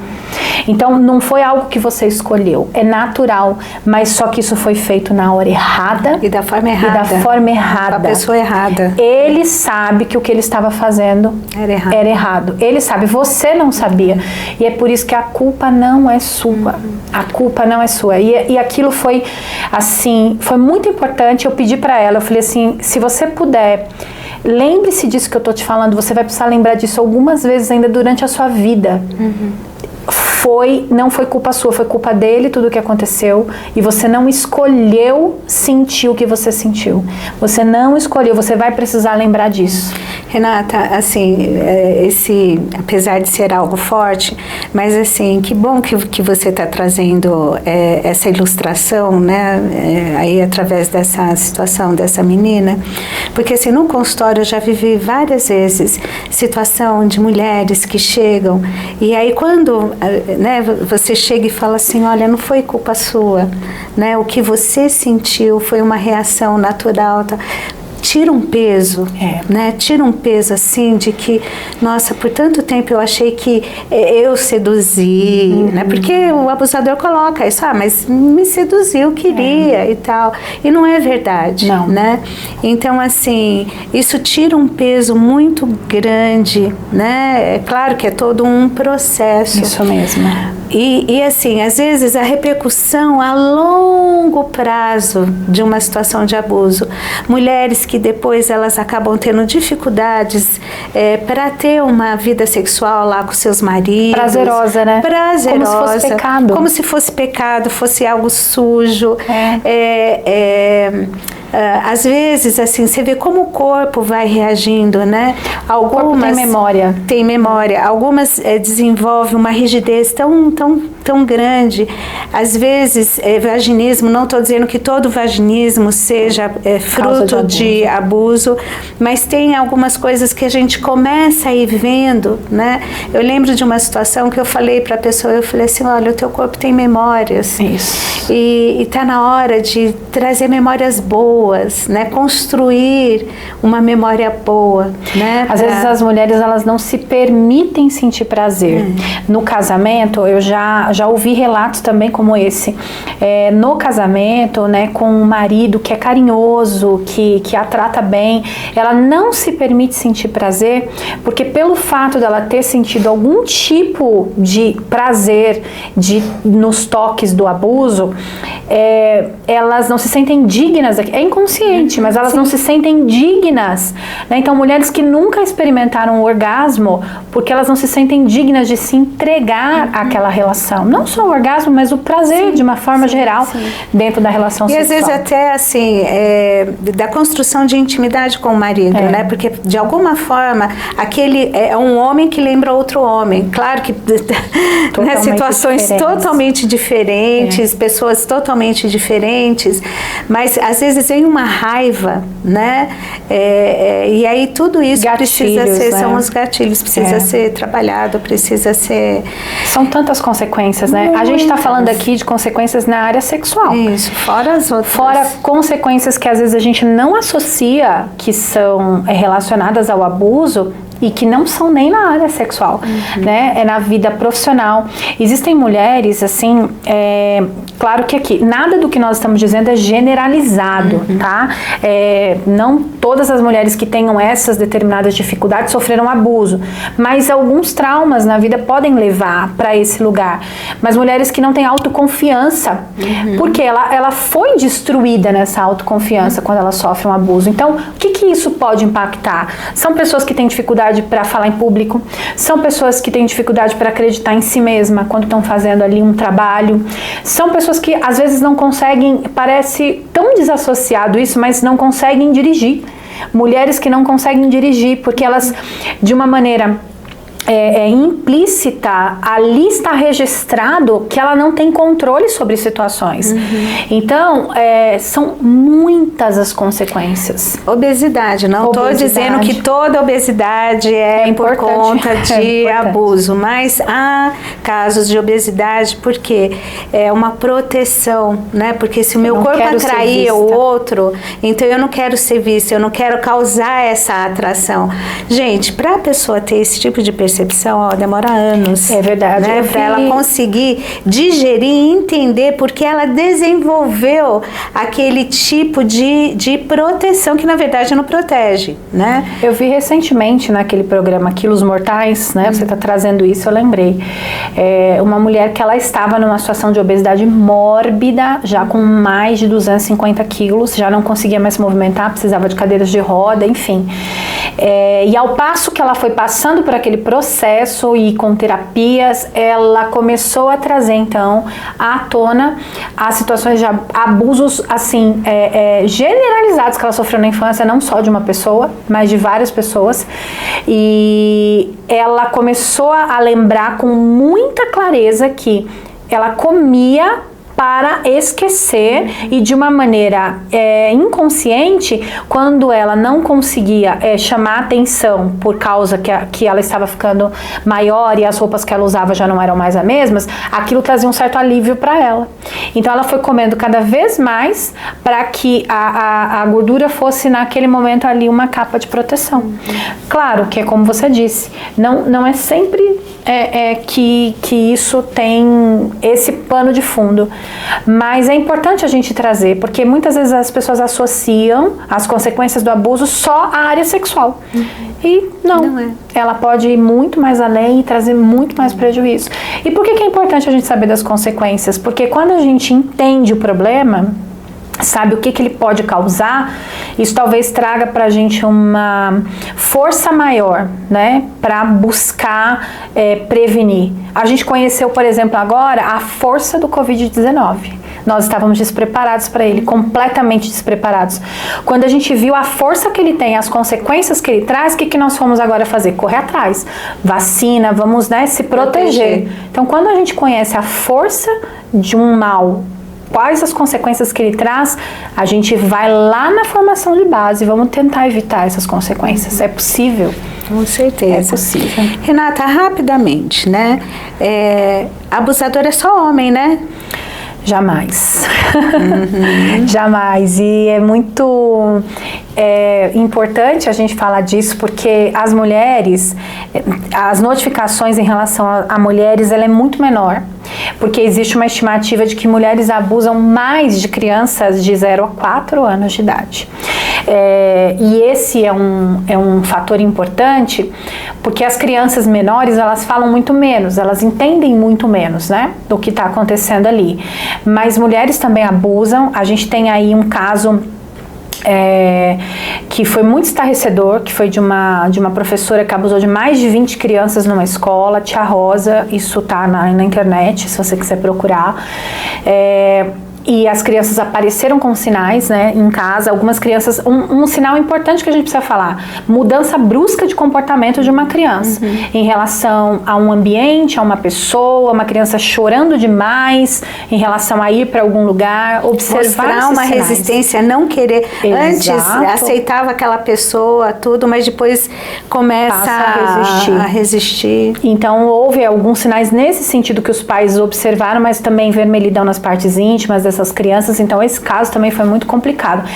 Então não foi algo que você escolheu, é natural, mas só que isso foi feito na hora errada e da forma errada, com a pessoa errada. Ele sabe que o que ele estava fazendo era errado. Ele sabe, você não sabia. E é por isso que a culpa não é sua. A culpa não é sua. E aquilo foi assim, foi muito importante. Eu pedi para ela, eu falei assim, se você puder, lembre-se disso que eu tô te falando, você vai precisar lembrar disso algumas vezes ainda durante a sua vida. Não foi culpa sua, foi culpa dele tudo o que aconteceu, e você não escolheu sentir o que você sentiu. Você não escolheu, você vai precisar lembrar disso. Renata, assim, apesar de ser algo forte, mas assim, que bom que você está trazendo essa ilustração, né, aí através dessa situação dessa menina, porque assim, no consultório eu já vivi várias vezes situação de mulheres que chegam, e aí quando, né, você chega e fala assim, olha, não foi culpa sua, né, o que você sentiu foi uma reação natural, tá? Tira um peso, né? Tira um peso assim de que, nossa, por tanto tempo eu achei que eu seduzi, né? Porque o abusador coloca isso, mas me seduziu, queria e tal. E não é verdade, não, né? Então, assim, isso tira um peso muito grande, né? É claro que é todo um processo. Isso mesmo. E assim, às vezes a repercussão a longo prazo de uma situação de abuso, mulheres que depois elas acabam tendo dificuldades para ter uma vida sexual lá com seus maridos. Prazerosa, né? Prazerosa. Como se fosse pecado. Como se fosse pecado, fosse algo sujo. Às vezes, assim, você vê como o corpo vai reagindo, né? Algumas tem memória. Algumas desenvolvem uma rigidez tão grande. Às vezes, vaginismo, não estou dizendo que todo vaginismo seja fruto de abuso, mas tem algumas coisas que a gente começa a ir vendo, né? Eu lembro de uma situação que eu falei para a pessoa, eu falei assim, olha, o teu corpo tem memórias. Isso. E está na hora de trazer memórias boas, né? Construir uma memória boa, né? Às vezes as mulheres, elas não se permitem sentir prazer. No casamento, eu já ouvi relatos também como esse. No casamento, né, com um marido que é carinhoso, que a trata bem, ela não se permite sentir prazer, porque pelo fato dela ter sentido algum tipo de prazer nos toques do abuso, elas não se sentem dignas, é inconsciente, mas elas não se sentem dignas, né? Então mulheres que nunca experimentaram o orgasmo, porque elas não se sentem dignas de se entregar àquela relação, não só o orgasmo, mas o prazer de uma forma geral dentro da relação sexual. E às vezes até assim, da construção de intimidade com o marido, né? Porque de alguma forma aquele é um homem que lembra outro homem, claro que né, situações totalmente diferentes, pessoas totalmente diferentes, mas às vezes vem tem uma raiva, né? E aí tudo isso Gatilhos, precisa ser, né? são os gatilhos, precisa ser trabalhado, precisa ser... São tantas consequências, né? A gente está falando aqui de consequências na área sexual. Isso, fora as outras. Fora consequências que às vezes a gente não associa, que são relacionadas ao abuso, e que não são nem na área sexual, né? É na vida profissional. Existem mulheres, assim, claro que aqui, nada do que nós estamos dizendo é generalizado, tá? Não todas as mulheres que tenham essas determinadas dificuldades sofreram abuso, mas alguns traumas na vida podem levar para esse lugar. Mas mulheres que não têm autoconfiança, porque ela foi destruída nessa autoconfiança quando ela sofre um abuso. Então, o que isso pode impactar? São pessoas que têm dificuldade para falar em público, são pessoas que têm dificuldade para acreditar em si mesma quando estão fazendo ali um trabalho, são pessoas que às vezes não conseguem, parece tão desassociado isso, mas não conseguem dirigir. Mulheres que não conseguem dirigir porque elas, de uma maneira implícita, ali está registrado que ela não tem controle sobre situações. Então, são muitas as consequências. Obesidade, não estou dizendo que toda obesidade é por conta de abuso, mas há casos de obesidade porque é uma proteção, né? Porque se o meu corpo atrair o outro, então eu não quero ser vista, eu não quero causar essa atração. Gente, para a pessoa ter esse tipo de percepção, demora anos. É verdade. Né, para ela conseguir digerir e entender porque ela desenvolveu aquele tipo de proteção que na verdade não protege, né? Eu vi recentemente naquele programa Quilos Mortais, né? Você está trazendo isso, eu lembrei. Uma mulher que ela estava numa situação de obesidade mórbida, já com mais de 250 quilos, já não conseguia mais se movimentar, precisava de cadeiras de roda, enfim. E ao passo que ela foi passando por aquele processo e com terapias, ela começou a trazer então à tona as situações de abusos assim generalizados que ela sofreu na infância, não só de uma pessoa, mas de várias pessoas, e ela começou a lembrar com muita clareza que ela comia para esquecer e de uma maneira inconsciente, quando ela não conseguia chamar atenção por causa que ela estava ficando maior e as roupas que ela usava já não eram mais as mesmas, aquilo trazia um certo alívio para ela. Então ela foi comendo cada vez mais para que a gordura fosse naquele momento ali uma capa de proteção. Claro que é como você disse, não é sempre que isso tem esse pano de fundo. Mas é importante a gente trazer, porque muitas vezes as pessoas associam as consequências do abuso só à área sexual. E não é. Ela pode ir muito mais além e trazer muito mais prejuízo. E por que é importante a gente saber das consequências? Porque quando a gente entende o problema, sabe o que ele pode causar, isso talvez traga pra gente uma força maior, né, para buscar prevenir. A gente conheceu, por exemplo, agora a força do Covid-19. Nós estávamos despreparados para ele, completamente despreparados. Quando a gente viu a força que ele tem, as consequências que ele traz, o que nós fomos agora fazer? Correr atrás. Vacina, vamos, né, se proteger. Então, quando a gente conhece a força de um mal, quais as consequências que ele traz, a gente vai lá na formação de base, vamos tentar evitar essas consequências. É possível? Com certeza. É possível. Renata, rapidamente, né? Abusador é só homem, né? Jamais. Jamais. E é muito importante a gente falar disso, porque as mulheres, as notificações em relação a mulheres, ela é muito menor, porque existe uma estimativa de que mulheres abusam mais de crianças de 0 a 4 anos de idade. E esse é um fator importante, porque as crianças menores, elas falam muito menos, elas entendem muito menos, né, do que está acontecendo ali. Mas mulheres também abusam. A gente tem aí um caso que foi muito estarrecedor, que foi de uma professora que abusou de mais de 20 crianças numa escola, Tia Rosa, isso tá na internet, se você quiser procurar. E as crianças apareceram com sinais, né, em casa. Algumas crianças, um sinal importante que a gente precisa falar, mudança brusca de comportamento de uma criança, em relação a um ambiente, a uma pessoa, uma criança chorando demais, em relação a ir para algum lugar, observar mostrar uma sinais. resistência, não querer. Exato. Antes aceitava aquela pessoa, tudo, mas depois começa a resistir. Então houve alguns sinais nesse sentido que os pais observaram, mas também vermelhidão nas partes íntimas dessas crianças, então esse caso também foi muito complicado.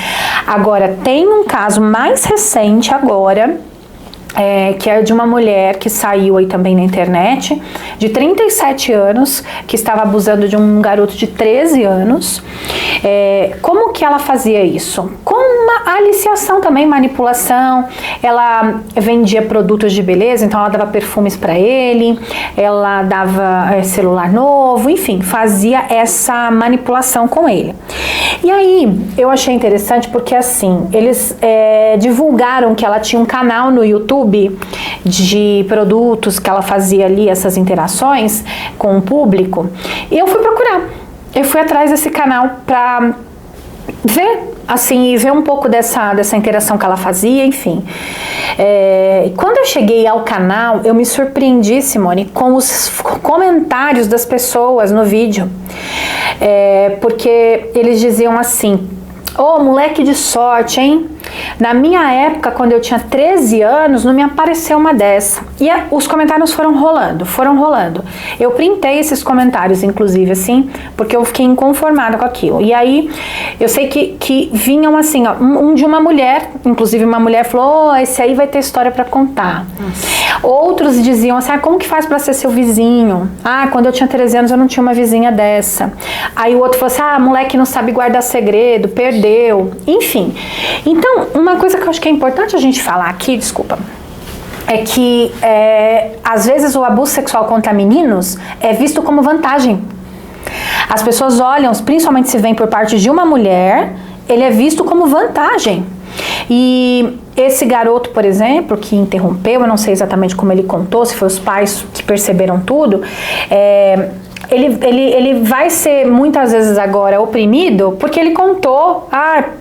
Agora, tem um caso mais recente agora, que é de uma mulher que saiu aí também na internet, de 37 anos, que estava abusando de um garoto de 13 anos. Como que ela fazia isso? Com uma aliciação também, manipulação. Ela vendia produtos de beleza, então ela dava perfumes para ele, ela dava celular novo, enfim, fazia essa manipulação com ele. E aí, eu achei interessante porque assim, eles divulgaram que ela tinha um canal no YouTube de produtos, que ela fazia ali essas interações com o público, e eu fui procurar, eu fui atrás desse canal para ver, assim, e ver um pouco dessa interação que ela fazia, enfim. Quando eu cheguei ao canal, eu me surpreendi, Simone, com os comentários das pessoas no vídeo, porque eles diziam assim: ô, moleque de sorte, hein? Na minha época, quando eu tinha 13 anos, não me apareceu uma dessa. E os comentários foram rolando. Eu printei esses comentários, inclusive, assim, porque eu fiquei inconformada com aquilo. E aí, eu sei que vinham assim, ó, um de uma mulher, inclusive uma mulher falou: esse aí vai ter história pra contar. Outros diziam assim: como que faz pra ser seu vizinho? Quando eu tinha 13 anos eu não tinha uma vizinha dessa. Aí o outro falou assim: moleque não sabe guardar segredo, perdeu. Enfim. Então, uma coisa que eu acho que é importante a gente falar aqui, é que às vezes o abuso sexual contra meninos é visto como vantagem. As pessoas olham, principalmente se vem por parte de uma mulher, ele é visto como vantagem. E esse garoto, por exemplo, que interrompeu, eu não sei exatamente como ele contou, se foi os pais que perceberam tudo, ele vai ser muitas vezes agora oprimido porque ele contou,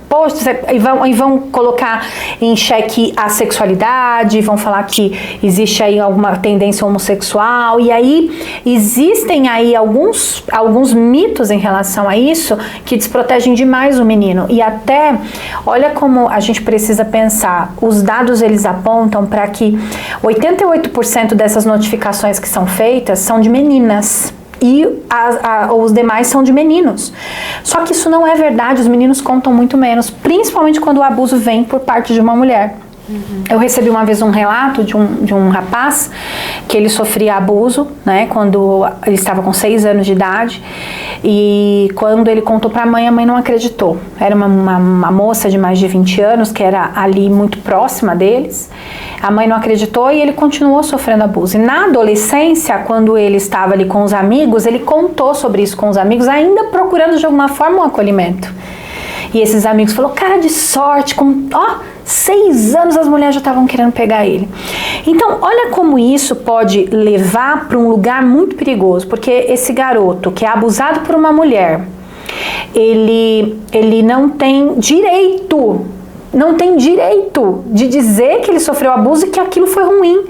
poxa, e vão colocar em xeque a sexualidade, vão falar que existe aí alguma tendência homossexual, e aí existem aí alguns mitos em relação a isso que desprotegem demais o menino. E até, olha como a gente precisa pensar, os dados eles apontam para que 88% dessas notificações que são feitas são de meninas. E os demais são de meninos. Só que isso não é verdade, os meninos contam muito menos, principalmente quando o abuso vem por parte de uma mulher. Eu recebi uma vez um relato de um rapaz que ele sofria abuso, né, quando ele estava com 6 anos de idade, e quando ele contou para a mãe não acreditou. Era uma moça de mais de 20 anos que era ali muito próxima deles. A mãe não acreditou e ele continuou sofrendo abuso. E na adolescência, quando ele estava ali com os amigos, ele contou sobre isso com os amigos, ainda procurando de alguma forma um acolhimento. E esses amigos falaram: cara de sorte, com 6 anos as mulheres já estavam querendo pegar ele. Então, olha como isso pode levar para um lugar muito perigoso, porque esse garoto que é abusado por uma mulher, ele não tem direito de dizer que ele sofreu abuso e que aquilo foi ruim.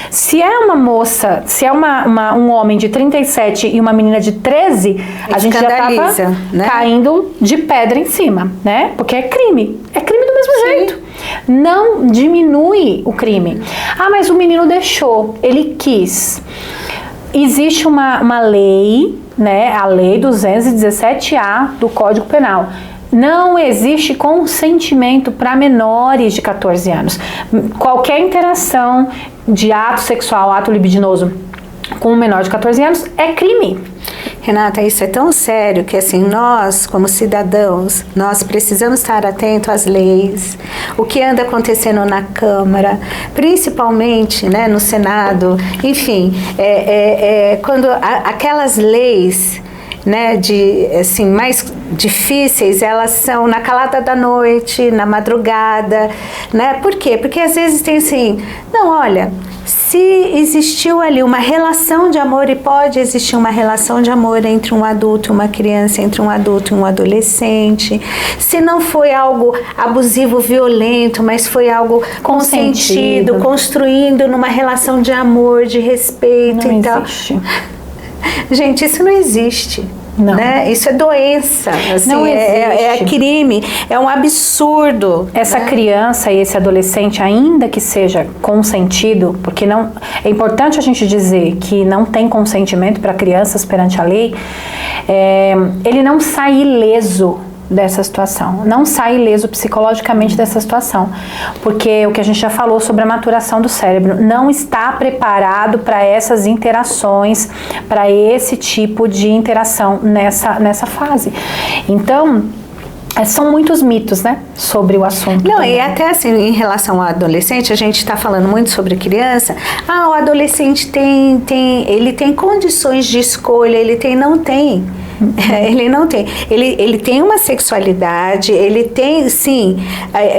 Se é uma moça, se é um homem de 37 e uma menina de 13, a gente já estava, né, caindo de pedra em cima, né? Porque é crime do mesmo jeito. Não diminui o crime. Mas o menino deixou, ele quis. Existe uma lei, né? A lei 217A do Código Penal. Não existe consentimento para menores de 14 anos. Qualquer interação de ato sexual, ato libidinoso com um menor de 14 anos é crime. Renata, isso é tão sério que assim, nós como cidadãos, nós precisamos estar atentos às leis, o que anda acontecendo na Câmara, principalmente, né, no Senado, enfim, quando aquelas leis né, assim, mais difíceis, elas são na calada da noite, na madrugada, né? Por quê? Porque às vezes tem assim, não, olha, se existiu ali uma relação de amor, e pode existir uma relação de amor entre um adulto e uma criança, entre um adulto e um adolescente, se não foi algo abusivo, violento, mas foi algo consentido, construindo numa relação de amor, de respeito e tal. Gente, isso não existe. Não. Né? Isso é doença, assim, não é crime, é um absurdo. Essa criança e esse adolescente, ainda que seja consentido, porque não é importante a gente dizer que não tem consentimento para crianças perante a lei, ele não sai ileso dessa situação, não sai ileso psicologicamente dessa situação, porque o que a gente já falou sobre a maturação do cérebro, não está preparado para essas interações, para esse tipo de interação nessa fase. Então, são muitos mitos, né, sobre o assunto. Não, também. E até assim, em relação ao adolescente, a gente está falando muito sobre criança. O adolescente ele tem condições de escolha, não tem. Ele não tem. Ele tem uma sexualidade, ele tem, sim,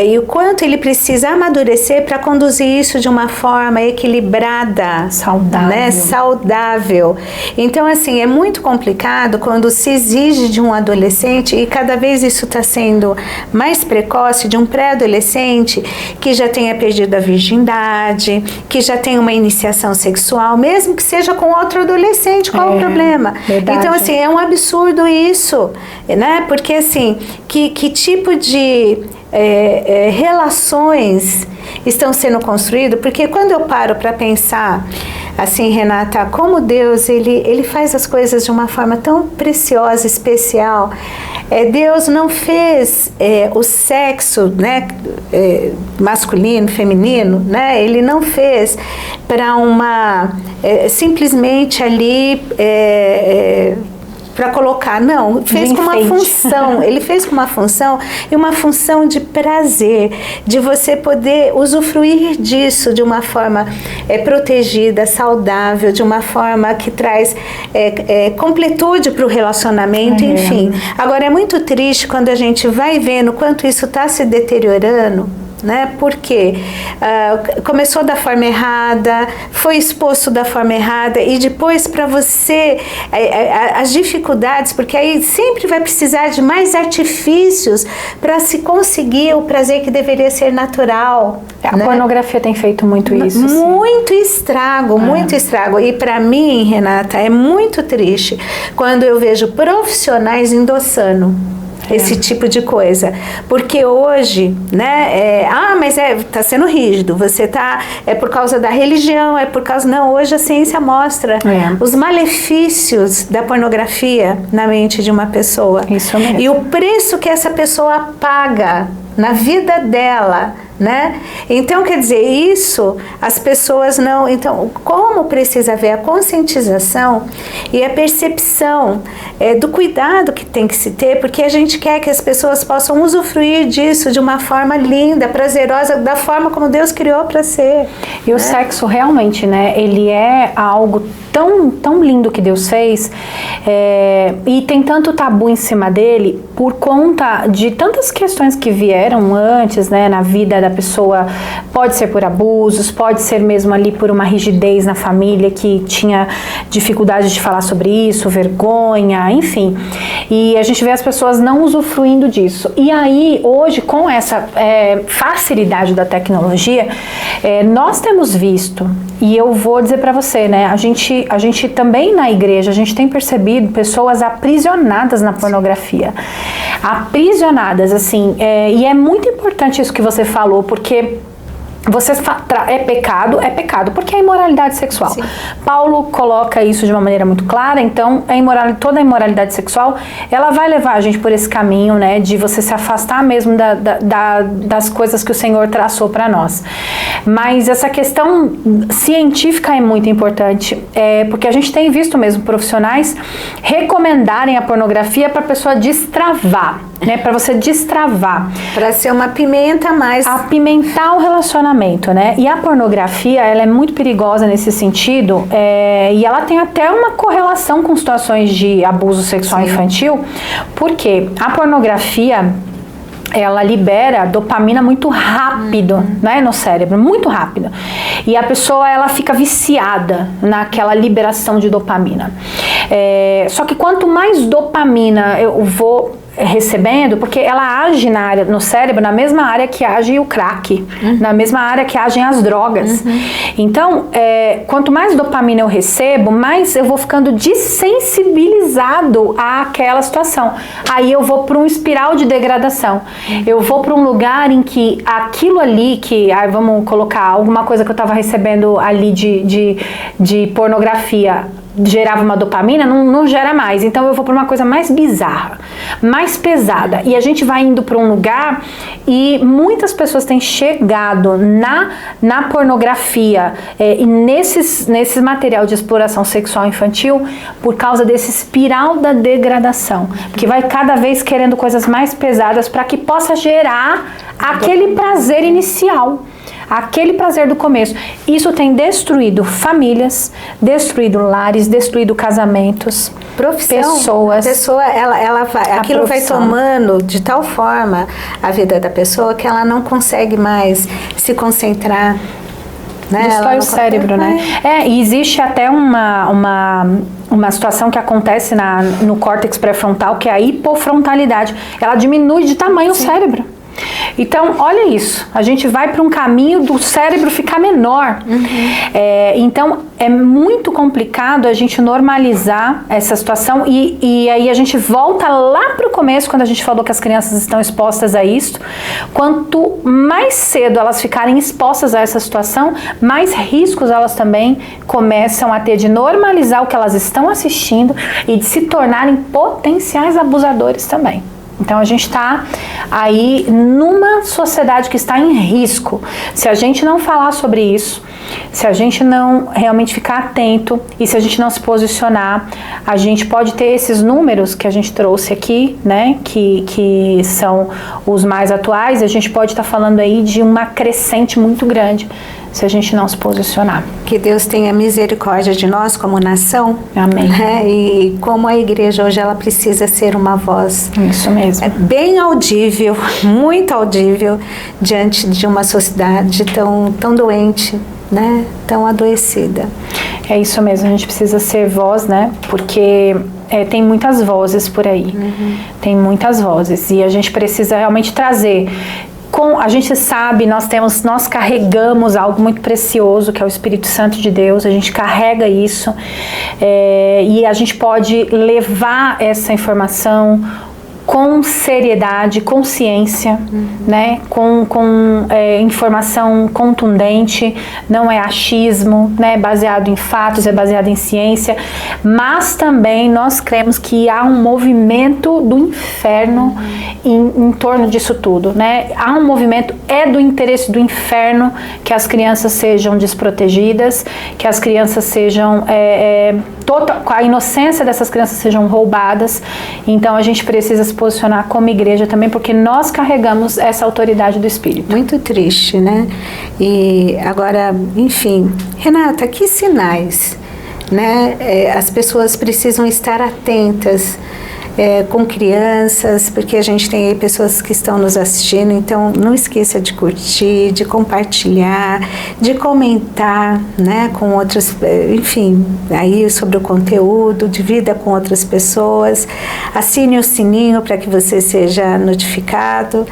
e o quanto ele precisa amadurecer para conduzir isso de uma forma equilibrada, saudável. Né? Saudável. Então, assim, é muito complicado quando se exige de um adolescente, e cada vez isso está sendo mais precoce, de um pré-adolescente que já tenha perdido a virgindade, que já tem uma iniciação sexual, mesmo que seja com outro adolescente, qual o problema? Verdade. Então, assim, é um absurdo isso, né? Porque assim, que tipo de relações estão sendo construídas? Porque quando eu paro para pensar, assim, Renata, como Deus ele faz as coisas de uma forma tão preciosa, especial. Deus não fez o sexo, né, masculino, feminino, né? Ele não fez para simplesmente ali para colocar, não, fez com uma função, ele fez com uma função, e uma função de prazer, de você poder usufruir disso de uma forma protegida, saudável, de uma forma que traz completude para o relacionamento, enfim. Agora, é muito triste quando a gente vai vendo quanto isso está se deteriorando, né? Porque começou da forma errada, foi exposto da forma errada, e depois para você as dificuldades, porque aí sempre vai precisar de mais artifícios para se conseguir o prazer que deveria ser natural. A pornografia tem feito muito isso. Muito estrago, muito estrago. E para mim, Renata, é muito triste quando eu vejo profissionais endossando esse tipo de coisa, porque hoje, né, mas tá sendo rígido, é por causa da religião, não, hoje a ciência mostra os malefícios da pornografia na mente de uma pessoa. Isso mesmo. E o preço que essa pessoa paga na vida dela, né? Então, quer dizer, isso as pessoas não... Então, como precisa haver a conscientização e a percepção do cuidado que tem que se ter, porque a gente quer que as pessoas possam usufruir disso de uma forma linda, prazerosa, da forma como Deus criou para ser. E o sexo realmente, né? Ele é algo tão lindo que Deus fez, e tem tanto tabu em cima dele por conta de tantas questões que vieram antes, né, na vida da pessoa. Pode ser por abusos, pode ser mesmo ali por uma rigidez na família que tinha dificuldade de falar sobre isso, vergonha, enfim. E a gente vê as pessoas não usufruindo disso. E aí, hoje, com essa facilidade da tecnologia, nós temos visto, e eu vou dizer para você, né, a gente também na igreja, a gente tem percebido pessoas aprisionadas na pornografia. Aprisionadas, assim, e é muito importante isso que você falou, porque é pecado, porque é imoralidade sexual. Sim. Paulo coloca isso de uma maneira muito clara. Então, toda a imoralidade sexual, ela vai levar a gente por esse caminho, né, de você se afastar mesmo das coisas que o Senhor traçou para nós. Mas essa questão científica é muito importante, porque a gente tem visto mesmo profissionais recomendarem a pornografia para a pessoa destravar. né? Para você destravar. Para ser uma pimenta mais... Apimentar o relacionamento, né? E a pornografia, ela é muito perigosa nesse sentido, e ela tem até uma correlação com situações de abuso sexual infantil, porque a pornografia, ela libera dopamina muito rápido, né, no cérebro, muito rápido. E a pessoa, ela fica viciada naquela liberação de dopamina. Só que quanto mais dopamina eu vou recebendo, porque ela age no cérebro, na mesma área que age o crack, na mesma área que agem as drogas. Então, quanto mais dopamina eu recebo, mais eu vou ficando desensibilizado àquela situação. Aí eu vou para um espiral de degradação. Eu vou para um lugar em que aquilo ali, vamos colocar alguma coisa que eu estava recebendo ali de pornografia, gerava uma dopamina, não gera mais. Então eu vou para uma coisa mais bizarra, mais pesada. E a gente vai indo para um lugar, e muitas pessoas têm chegado na pornografia e nesse material de exploração sexual infantil por causa desse espiral da degradação, que vai cada vez querendo coisas mais pesadas para que possa gerar aquele prazer inicial. Aquele prazer do começo. Isso tem destruído famílias, destruído lares, destruído casamentos, pessoas. A pessoa, aquilo vai tomando de tal forma a vida da pessoa que ela não consegue mais se concentrar. Né? Destrói o cérebro, né? E existe até uma situação que acontece no córtex pré-frontal, que é a hipofrontalidade. Ela diminui de tamanho o cérebro. Então, olha isso, a gente vai para um caminho do cérebro ficar menor. Então, é muito complicado a gente normalizar essa situação, e aí a gente volta lá para o começo, quando a gente falou que as crianças estão expostas a isso. Quanto mais cedo elas ficarem expostas a essa situação, mais riscos elas também começam a ter de normalizar o que elas estão assistindo e de se tornarem potenciais abusadores também. Então a gente está aí numa sociedade que está em risco. Se a gente não falar sobre isso, se a gente não realmente ficar atento e se a gente não se posicionar, a gente pode ter esses números que a gente trouxe aqui, né, que são os mais atuais. A gente pode estar falando aí de uma crescente muito grande se a gente não se posicionar. Que Deus tenha misericórdia de nós como nação. Amém. Né? E como a igreja hoje, ela precisa ser uma voz. Isso mesmo. Bem audível, muito audível, diante de uma sociedade tão doente, né? Tão adoecida. É isso mesmo, a gente precisa ser voz, né? Porque tem muitas vozes por aí. Tem muitas vozes. E a gente precisa realmente trazer... A gente sabe, nós carregamos algo muito precioso, que é o Espírito Santo de Deus. A gente carrega isso, e a gente pode levar essa informação com seriedade, com ciência, né? com informação contundente, não é achismo, né? Baseado em fatos, é baseado em ciência, mas também nós cremos que há um movimento do inferno em torno disso tudo, né? Há um movimento, do interesse do inferno que as crianças sejam desprotegidas, que as crianças sejam, a inocência dessas crianças sejam roubadas. Então a gente precisa se posicionar como igreja também, porque nós carregamos essa autoridade do Espírito. Muito triste, né? E agora, enfim, Renata, que sinais, né? As pessoas precisam estar atentas com crianças, porque a gente tem aí pessoas que estão nos assistindo, então não esqueça de curtir, de compartilhar, de comentar, né, com outras, enfim, aí sobre o conteúdo, divida com outras pessoas, assine o sininho para que você seja notificado,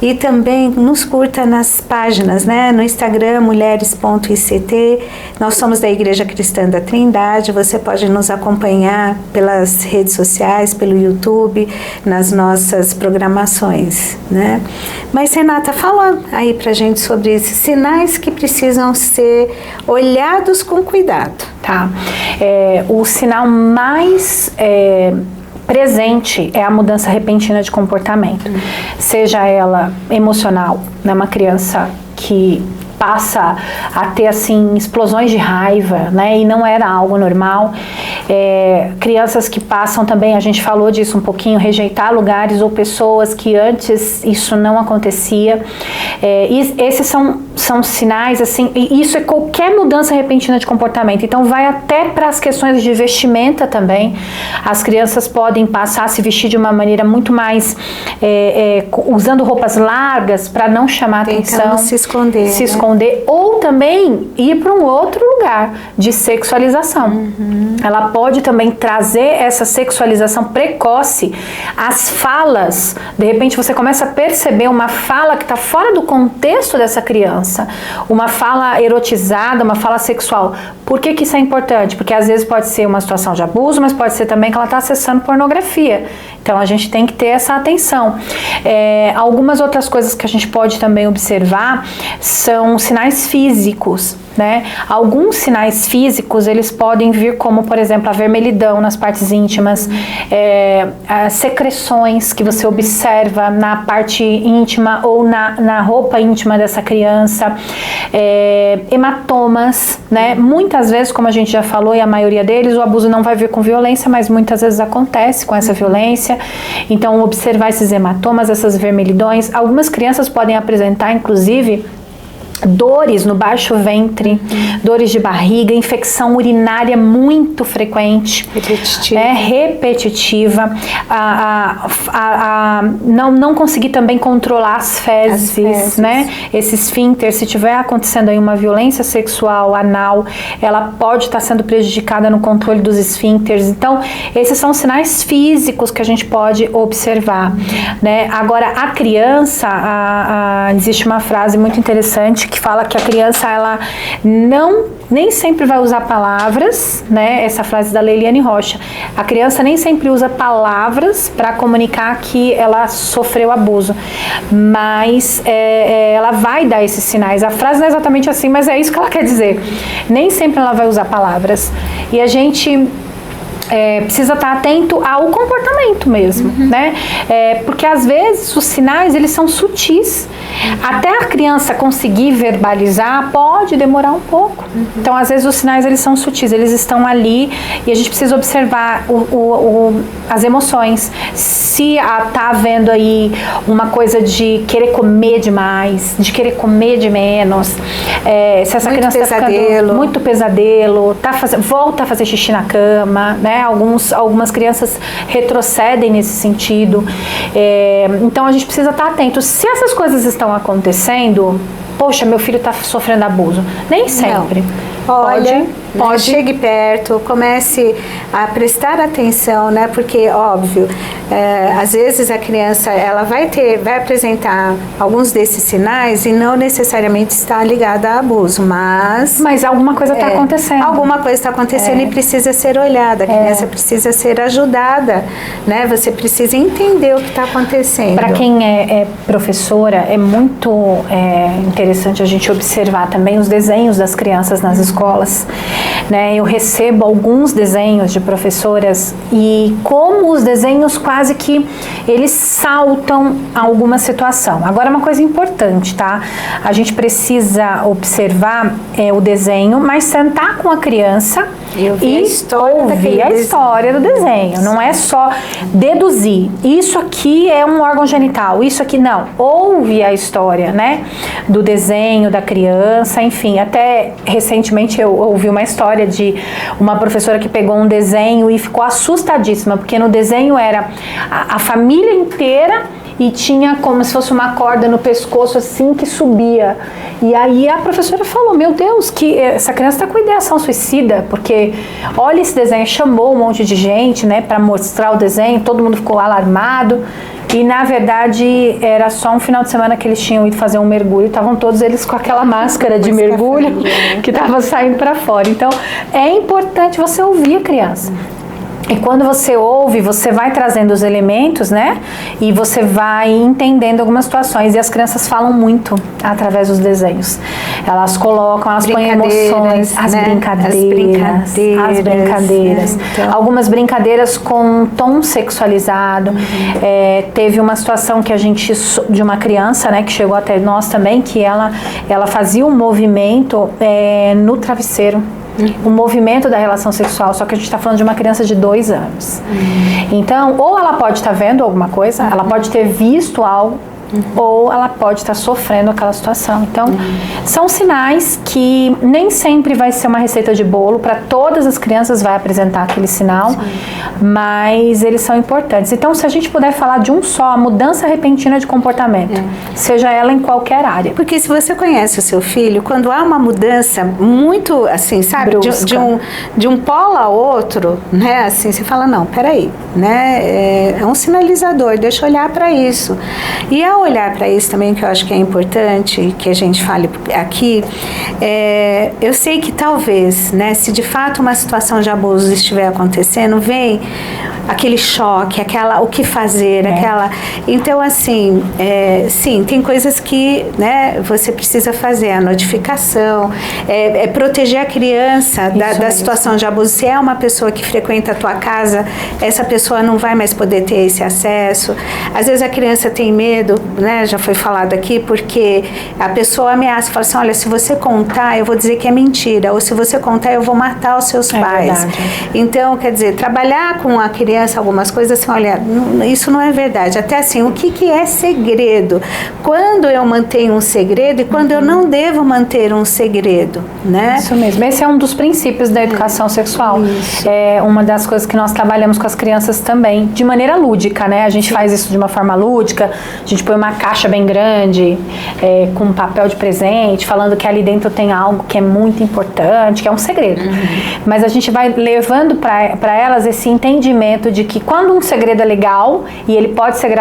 e também nos curta nas páginas, né, no Instagram, mulheres.ict, nós somos da Igreja Cristã da Trindade, você pode nos acompanhar pelas redes sociais, pelo YouTube, nas nossas programações, né? Mas, Renata, fala aí pra gente sobre esses sinais que precisam ser olhados com cuidado. Tá. O sinal mais presente é a mudança repentina de comportamento, seja ela emocional, né? Uma criança que passa a ter assim explosões de raiva, né? E não era algo normal. Crianças que passam também, a gente falou disso um pouquinho, rejeitar lugares ou pessoas que antes isso não acontecia. E esses são sinais, assim, e isso é qualquer mudança repentina de comportamento. Então vai até para as questões de vestimenta também. As crianças podem passar a se vestir de uma maneira muito mais usando roupas largas para não chamar atenção, se esconder, se esconder, ou também ir para um outro lugar de sexualização. Ela pode também trazer essa sexualização precoce. As falas, de repente você começa a perceber uma fala que está fora do contexto dessa criança, uma fala erotizada, uma fala sexual. Por que isso é importante? Porque às vezes pode ser uma situação de abuso, mas pode ser também que ela está acessando pornografia. Então a gente tem que ter essa atenção. Algumas outras coisas que a gente pode também observar são sinais físicos, né? Alguns sinais físicos, eles podem vir como, por exemplo, a vermelhidão nas partes íntimas, as secreções que você observa na parte íntima ou na roupa íntima dessa criança, hematomas, né? Muitas vezes, como a gente já falou, e a maioria deles, o abuso não vai vir com violência, mas muitas vezes acontece com essa violência. Então, observar esses hematomas, essas vermelhidões. Algumas crianças podem apresentar, inclusive, dores no baixo ventre, dores de barriga, infecção urinária muito frequente, repetitiva, não conseguir também controlar as fezes, né? Esse esfíncter, se tiver acontecendo aí uma violência sexual anal, ela pode estar sendo prejudicada no controle dos esfíncteres. Então, esses são sinais físicos que a gente pode observar, né? Agora, a criança, existe uma frase muito interessante que fala que a criança, ela nem sempre vai usar palavras, né? Essa frase da Leiliane Rocha. A criança nem sempre usa palavras para comunicar que ela sofreu abuso, mas ela vai dar esses sinais. A frase não é exatamente assim, mas é isso que ela quer dizer. Nem sempre ela vai usar palavras. E a gente precisa estar atento ao comportamento mesmo, né? Porque às vezes os sinais, eles são sutis. Até a criança conseguir verbalizar pode demorar um pouco. Então, às vezes os sinais, eles são sutis, eles estão ali e a gente precisa observar as emoções. Se está havendo aí uma coisa de querer comer demais, de querer comer de menos, se essa criança está ficando muito pesadelo, volta a fazer xixi na cama, né? Algumas crianças retrocedem nesse sentido. Então a gente precisa estar atento. Se essas coisas estão acontecendo, poxa, meu filho está sofrendo abuso. Nem sempre. Pode. Chegue perto, comece a prestar atenção, né? Porque, óbvio, às vezes a criança, ela vai apresentar alguns desses sinais e não necessariamente está ligada a abuso, mas alguma coisa está acontecendo. Alguma coisa está acontecendo e precisa ser olhada, a criança precisa ser ajudada, né? Você precisa entender o que está acontecendo. Para quem é professora, é muito interessante a gente observar também os desenhos das crianças nas escolas, né? Eu recebo alguns desenhos de professoras e como os desenhos quase que eles saltam alguma situação. Agora, uma coisa importante, tá? A gente precisa observar o desenho, mas sentar com a criança e ouvir a história do desenho. Não é só deduzir. Isso aqui é um órgão genital, isso aqui não. Ouve a história, né? Do desenho da criança, enfim. Até recentemente eu ouvi uma história de uma professora que pegou um desenho e ficou assustadíssima, porque no desenho era a família inteira e tinha como se fosse uma corda no pescoço assim que subia. E aí a professora falou, meu Deus, que essa criança está com ideação suicida, porque olha esse desenho, chamou um monte de gente, né, para mostrar o desenho, todo mundo ficou alarmado. E na verdade era só um final de semana que eles tinham ido fazer um mergulho, estavam todos eles com aquela máscara de mergulho que estava saindo para fora. Então é importante você ouvir a criança. E quando você ouve, você vai trazendo os elementos, né? E você vai entendendo algumas situações. E as crianças falam muito através dos desenhos. Elas colocam, elas põem emoções, as brincadeiras. Então. Algumas brincadeiras com tom sexualizado. Teve uma situação que de uma criança, né, que chegou até nós também, que ela fazia um movimento no travesseiro. O movimento da relação sexual, só que a gente está falando de uma criança de 2 anos. Então, ou ela pode estar vendo alguma coisa, ela pode ter visto algo, ou ela pode estar sofrendo aquela situação. Então, são sinais que nem sempre vai ser uma receita de bolo, para todas as crianças vai apresentar aquele sinal, mas eles são importantes. Então, se a gente puder falar de um só, a mudança repentina de comportamento, seja ela em qualquer área. Porque se você conhece o seu filho, quando há uma mudança muito, assim, sabe, de um polo a outro, né, assim, você fala, não, peraí, né, é um sinalizador, deixa eu olhar para isso. E ao olhar para isso também, que eu acho que é importante que a gente fale aqui, eu sei que talvez, né, se de fato uma situação de abuso estiver acontecendo, vem aquele choque, o que fazer, então assim, sim, tem coisas que, né, você precisa fazer, a notificação, proteger a criança da situação de abuso. Se é uma pessoa que frequenta a tua casa, essa pessoa não vai mais poder ter esse acesso. Às vezes a criança tem medo, né, já foi falado aqui, porque a pessoa ameaça, fala assim, olha, se você contar, eu vou dizer que é mentira, ou se você contar, eu vou matar os seus pais. Verdade. Então, quer dizer, trabalhar com a criança algumas coisas assim, olha, isso não é verdade. Até assim, o que é segredo? Quando eu mantenho um segredo e quando eu não devo manter um segredo, né? Isso mesmo. Esse é um dos princípios da educação sexual. Isso. É uma das coisas que nós trabalhamos com as crianças também, de maneira lúdica, né? A gente faz isso de uma forma lúdica, a gente põe uma caixa bem grande, com um papel de presente, falando que ali dentro tem algo que é muito importante, que é um segredo. Mas a gente vai levando para elas esse entendimento de que quando um segredo é legal e ele pode ser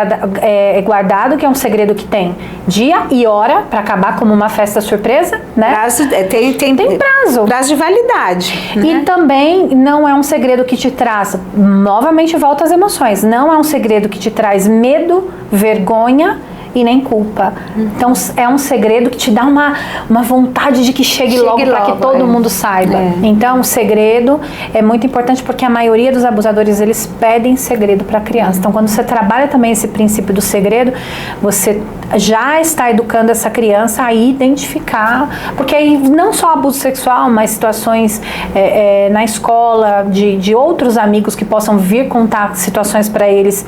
guardado, que é um segredo que tem dia e hora para acabar como uma festa surpresa, né? Tem prazo. Prazo de validade. Né? E também não é um segredo que te traz, novamente volta às emoções, não é um segredo que te traz medo, vergonha e nem culpa. Então é um segredo que te dá uma vontade de que chegue logo para que todo mundo saiba. Então o segredo é muito importante, porque a maioria dos abusadores, eles pedem segredo para a criança. Então quando você trabalha também esse princípio do segredo, você já está educando essa criança a identificar, porque aí não só abuso sexual, mas situações na escola, de outros amigos que possam vir contar situações para eles,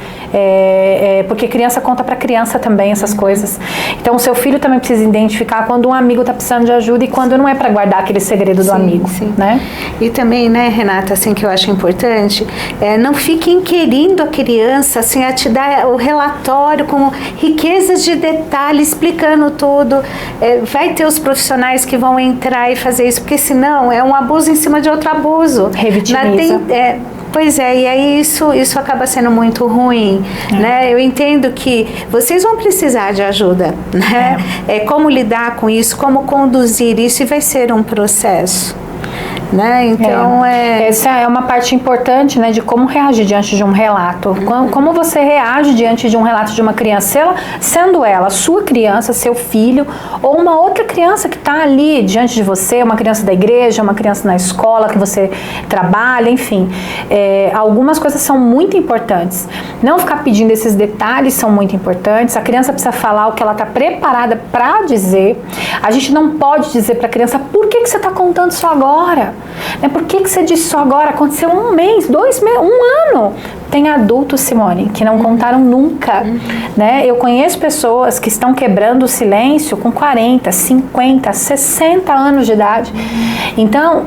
porque criança conta para criança também essas coisas. Então o seu filho também precisa identificar quando um amigo está precisando de ajuda e quando não é para guardar aquele segredo do amigo. Né? E também, né, Renata, assim, que eu acho importante, não fique inquirindo a criança assim, a te dar o relatório com riquezas de detalhes, explicando tudo. Vai ter os profissionais que vão entrar e fazer isso, porque senão é um abuso em cima de outro abuso. Revitimiza. Pois é, e aí isso acaba sendo muito ruim, né? Eu entendo que vocês vão precisar de ajuda, né? Como lidar com isso, como conduzir isso, e vai ser um processo. Né? Então, essa é uma parte importante, né, de como reagir diante de um relato. Como você reage diante de um relato de uma criança, sendo ela sua criança, seu filho, ou uma outra criança que está ali diante de você, uma criança da igreja, uma criança na escola que você trabalha, enfim. Algumas coisas são muito importantes. Não ficar pedindo esses detalhes são muito importantes. A criança precisa falar o que ela está preparada para dizer. A gente não pode dizer para a criança, por que você está contando isso agora? Por que você disse isso agora? Aconteceu 1 mês, 2 meses, 1 ano. Tem adultos, Simone, que não contaram nunca. Né? Eu conheço pessoas que estão quebrando o silêncio com 40, 50, 60 anos de idade. Então,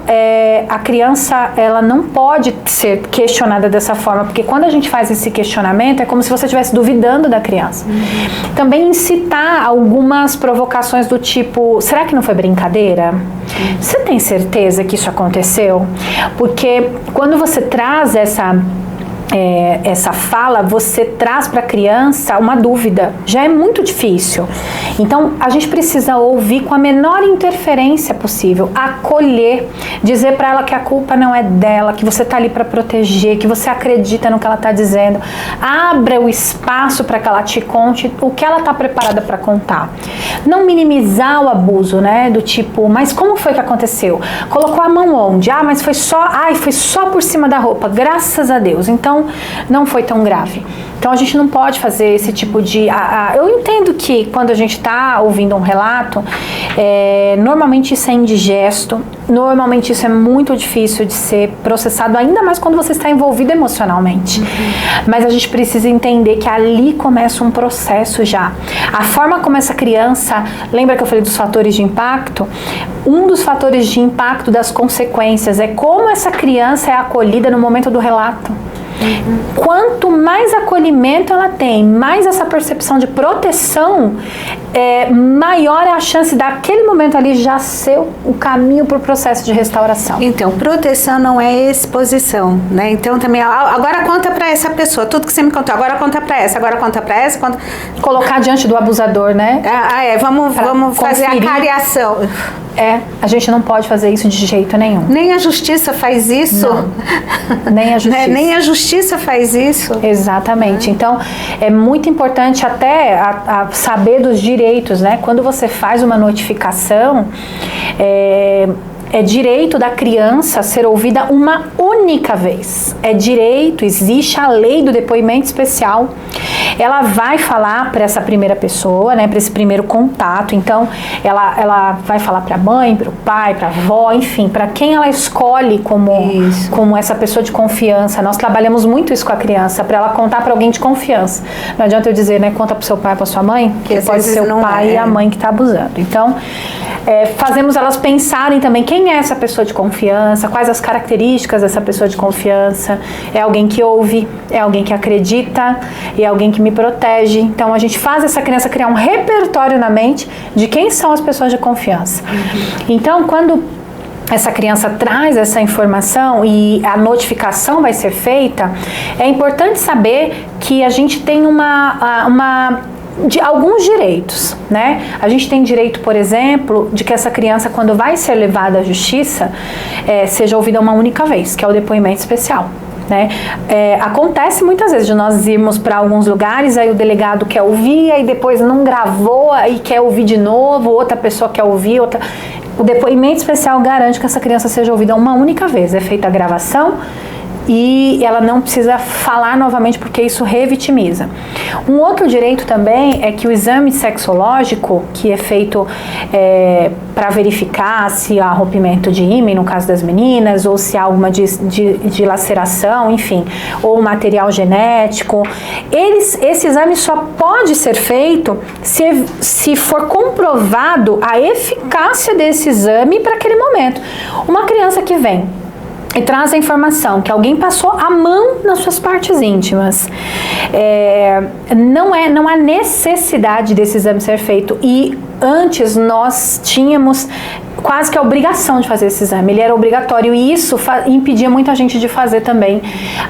a criança, ela não pode ser questionada dessa forma, porque quando a gente faz esse questionamento, é como se você estivesse duvidando da criança. Também incitar algumas provocações do tipo, será que não foi brincadeira? Você tem certeza que isso aconteceu? Porque quando você traz essa fala, você traz para a criança uma dúvida. Já é muito difícil. Então, a gente precisa ouvir com a menor interferência possível, acolher, dizer para ela que a culpa não é dela, que você está ali para proteger, que você acredita no que ela está dizendo. Abra o espaço para que ela te conte o que ela está preparada para contar. Não minimizar o abuso, né? Do tipo, mas como foi que aconteceu? Colocou a mão onde? Ah, mas foi só por cima da roupa, graças a Deus. Então, não foi tão grave. Então, a gente não pode fazer esse tipo de... Eu entendo que quando a gente está ouvindo um relato, normalmente isso é indigesto, normalmente isso é muito difícil de ser processado, ainda mais quando você está envolvido emocionalmente. Mas a gente precisa entender que ali começa um processo já. A forma como essa criança... Lembra que eu falei dos fatores de impacto? Um dos fatores de impacto das consequências é como essa criança é acolhida no momento do relato. Quanto mais acolhimento ela tem, mais essa percepção de proteção, maior é a chance daquele momento ali já ser o caminho para o processo de restauração. Então, proteção não é exposição, né? Então, também, agora conta para essa pessoa, tudo que você me contou, agora conta para essa, agora conta para essa. Colocar diante do abusador, né? Vamos fazer a cariação. A gente não pode fazer isso de jeito nenhum. Nem a justiça faz isso. Não. Nem a justiça. Nem a justiça faz isso. Exatamente. Então, é muito importante até saber dos direitos, né? Quando você faz uma notificação, é direito da criança ser ouvida uma única vez. É direito, existe a lei do depoimento especial. Ela vai falar para essa primeira pessoa, né, para esse primeiro contato. Então, ela vai falar para a mãe, para o pai, para a avó, enfim, para quem ela escolhe como essa pessoa de confiança. Nós trabalhamos muito isso com a criança, para ela contar para alguém de confiança. Não adianta eu dizer, né, conta para o seu pai, para sua mãe, que pode ser o pai e a mãe que está abusando. Então, fazemos elas pensarem também quem é essa pessoa de confiança, quais as características dessa pessoa de confiança. É alguém que ouve, é alguém que acredita, é alguém que me protege. Então, a gente faz essa criança criar um repertório na mente de quem são as pessoas de confiança. Então, quando essa criança traz essa informação e a notificação vai ser feita, é importante saber que a gente tem de alguns direitos, né? A gente tem direito, por exemplo, de que essa criança, quando vai ser levada à justiça, seja ouvida uma única vez, que é o depoimento especial. Né? Acontece muitas vezes de nós irmos para alguns lugares, aí o delegado quer ouvir, aí depois não gravou, aí quer ouvir de novo, outra pessoa quer ouvir, outra... O depoimento especial garante que essa criança seja ouvida uma única vez, é feita a gravação e ela não precisa falar novamente porque isso revitimiza. Um outro direito também é que o exame sexológico, que é feito para verificar se há rompimento de ímen, no caso das meninas, ou se há alguma dilaceração, enfim, ou material genético, esse exame só pode ser feito se for comprovado a eficácia desse exame para aquele momento. Uma criança que vem e traz a informação que alguém passou a mão nas suas partes íntimas, não há necessidade desse exame ser feito. E antes nós tínhamos quase que a obrigação de fazer esse exame, ele era obrigatório e isso impedia muita gente de fazer também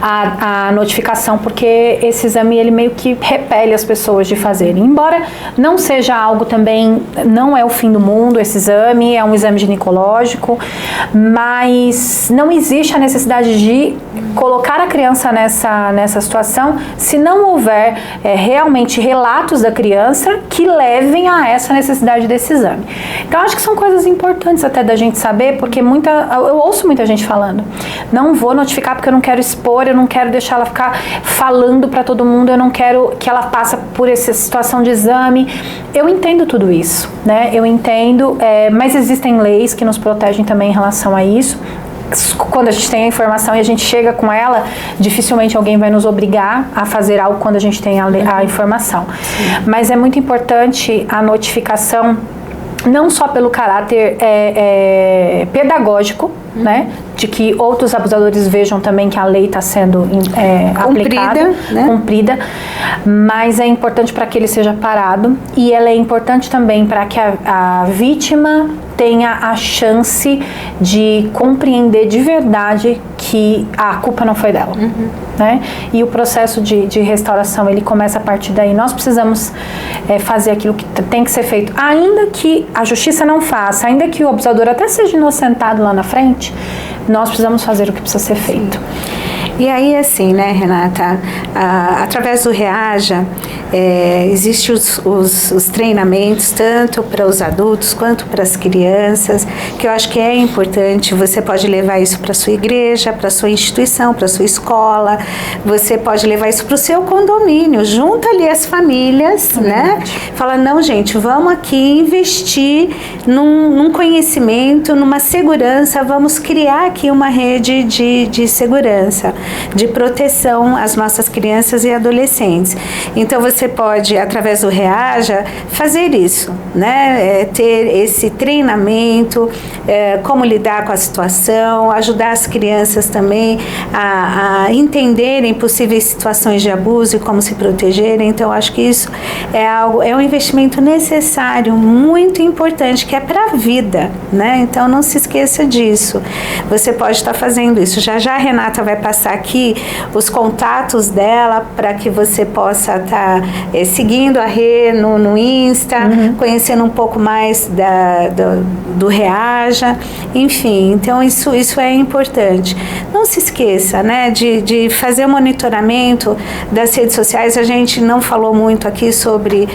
a notificação, porque esse exame ele meio que repele as pessoas de fazerem, embora não seja algo também, não é o fim do mundo esse exame, é um exame ginecológico, mas não existe a necessidade de colocar a criança nessa situação se não houver realmente relatos da criança que levem a essa necessidade desse exame. Então acho que são coisas importantes até da gente saber, porque eu ouço muita gente falando, não vou notificar porque eu não quero expor, eu não quero deixar ela ficar falando para todo mundo, eu não quero que ela passe por essa situação de exame. Eu entendo tudo isso, né? Eu entendo, mas existem leis que nos protegem também em relação a isso. Quando a gente tem a informação e a gente chega com ela, dificilmente alguém vai nos obrigar a fazer algo quando a gente tem a informação. Sim. Mas é muito importante a notificação, não só pelo caráter pedagógico, né? de que outros abusadores vejam também que a lei está sendo aplicada, né? Cumprida, mas é importante para que ele seja parado, e ela é importante também para que a vítima tenha a chance de compreender de verdade que a culpa não foi dela, né? E o processo de restauração, ele começa a partir daí. Nós precisamos fazer aquilo que tem que ser feito, ainda que a justiça não faça, ainda que o abusador até seja inocentado lá na frente, nós precisamos fazer o que precisa ser feito. E aí, assim, né, Renata, através do Reaja, existem os treinamentos, tanto para os adultos quanto para as crianças, que eu acho que é importante. Você pode levar isso para a sua igreja, para a sua instituição, para a sua escola, você pode levar isso para o seu condomínio, junta ali as famílias, né? Fala, não, gente, vamos aqui investir num conhecimento, numa segurança, vamos criar aqui uma rede de segurança, de proteção às nossas crianças e adolescentes. Então você pode, através do Reaja, fazer isso, né? Ter esse treinamento, como lidar com a situação, ajudar as crianças também a entenderem possíveis situações de abuso e como se protegerem. Então acho que isso é um investimento necessário, muito importante, que é para a vida, né? Então não se esqueça disso. Você pode estar fazendo isso. Já a Renata vai passar aqui os contatos dela para que você possa estar seguindo a Rê no Insta, conhecendo um pouco mais do Reaja, enfim, então isso é importante. Não se esqueça, né, de fazer o monitoramento das redes sociais. A gente não falou muito aqui sobre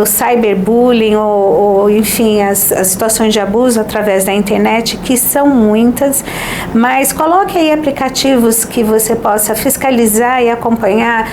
o cyberbullying ou enfim, as situações de abuso através da internet, que são muitas, mas coloque aí aplicativos que você possa fiscalizar e acompanhar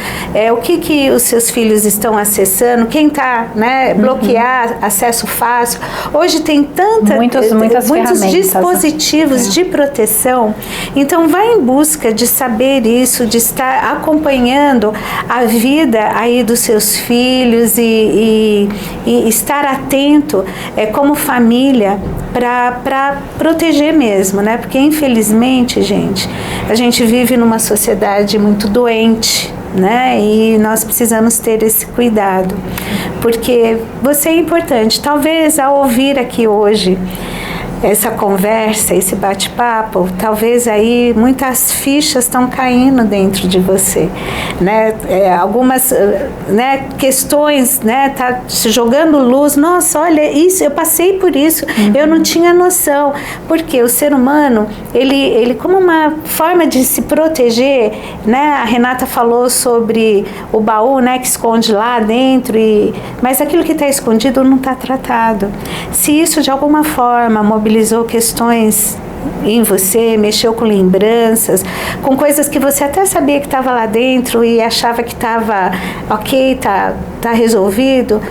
o que os seus filhos estão acessando, quem está, né, bloquear acesso fácil. Hoje tem muitos dispositivos de proteção, então vai em busca de saber isso, de estar acompanhando a vida aí dos seus filhos e estar atento como família para proteger mesmo, né? Porque infelizmente, gente, a gente vive numa sociedade muito doente, né? E nós precisamos ter esse cuidado, porque você é importante. Talvez ao ouvir aqui hoje essa conversa, esse bate-papo, talvez aí muitas fichas estão caindo dentro de você, né? Algumas, né, questões, né, tá se jogando luz. Nossa, olha isso, eu passei por isso, eu não tinha noção. Porque o ser humano, ele como uma forma de se proteger, né? A Renata falou sobre o baú, né, que esconde lá dentro, mas aquilo que está escondido não está tratado. Se isso de alguma forma mobilizou questões em você, mexeu com lembranças, com coisas que você até sabia que estava lá dentro e achava que estava ok, tá resolvido,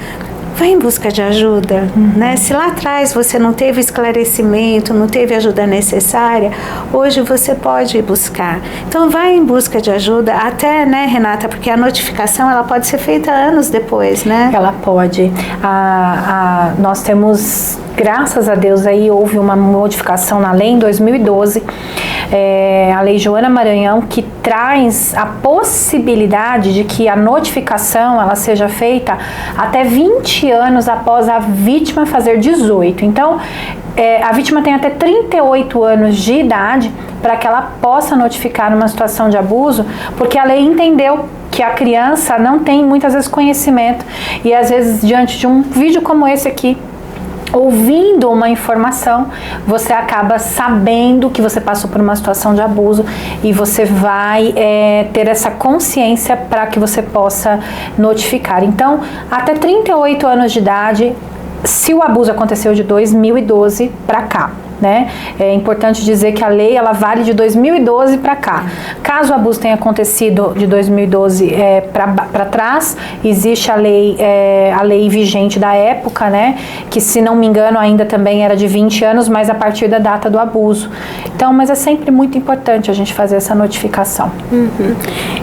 vai em busca de ajuda, né? Se lá atrás você não teve esclarecimento, não teve ajuda necessária, hoje você pode ir buscar. Então vai em busca de ajuda, até, né, Renata, porque a notificação ela pode ser feita anos depois, né? Ela pode. Nós temos, graças a Deus, aí houve uma modificação na lei em 2012, a Lei Joana Maranhão, que traz a possibilidade de que a notificação ela seja feita até 20 anos após a vítima fazer 18. Então, a vítima tem até 38 anos de idade para que ela possa notificar numa situação de abuso, porque a lei entendeu que a criança não tem muitas vezes conhecimento, e às vezes diante de um vídeo como esse aqui, ouvindo uma informação, você acaba sabendo que você passou por uma situação de abuso, e você vai ter essa consciência para que você possa notificar. Então, até 38 anos de idade, se o abuso aconteceu de 2012 para cá, né? É importante dizer que a lei ela vale de 2012 para cá. Caso o abuso tenha acontecido de 2012 para trás, existe a lei vigente da época, né? Que, se não me engano, ainda também era de 20 anos, mas a partir da data do abuso. Então, mas é sempre muito importante a gente fazer essa notificação.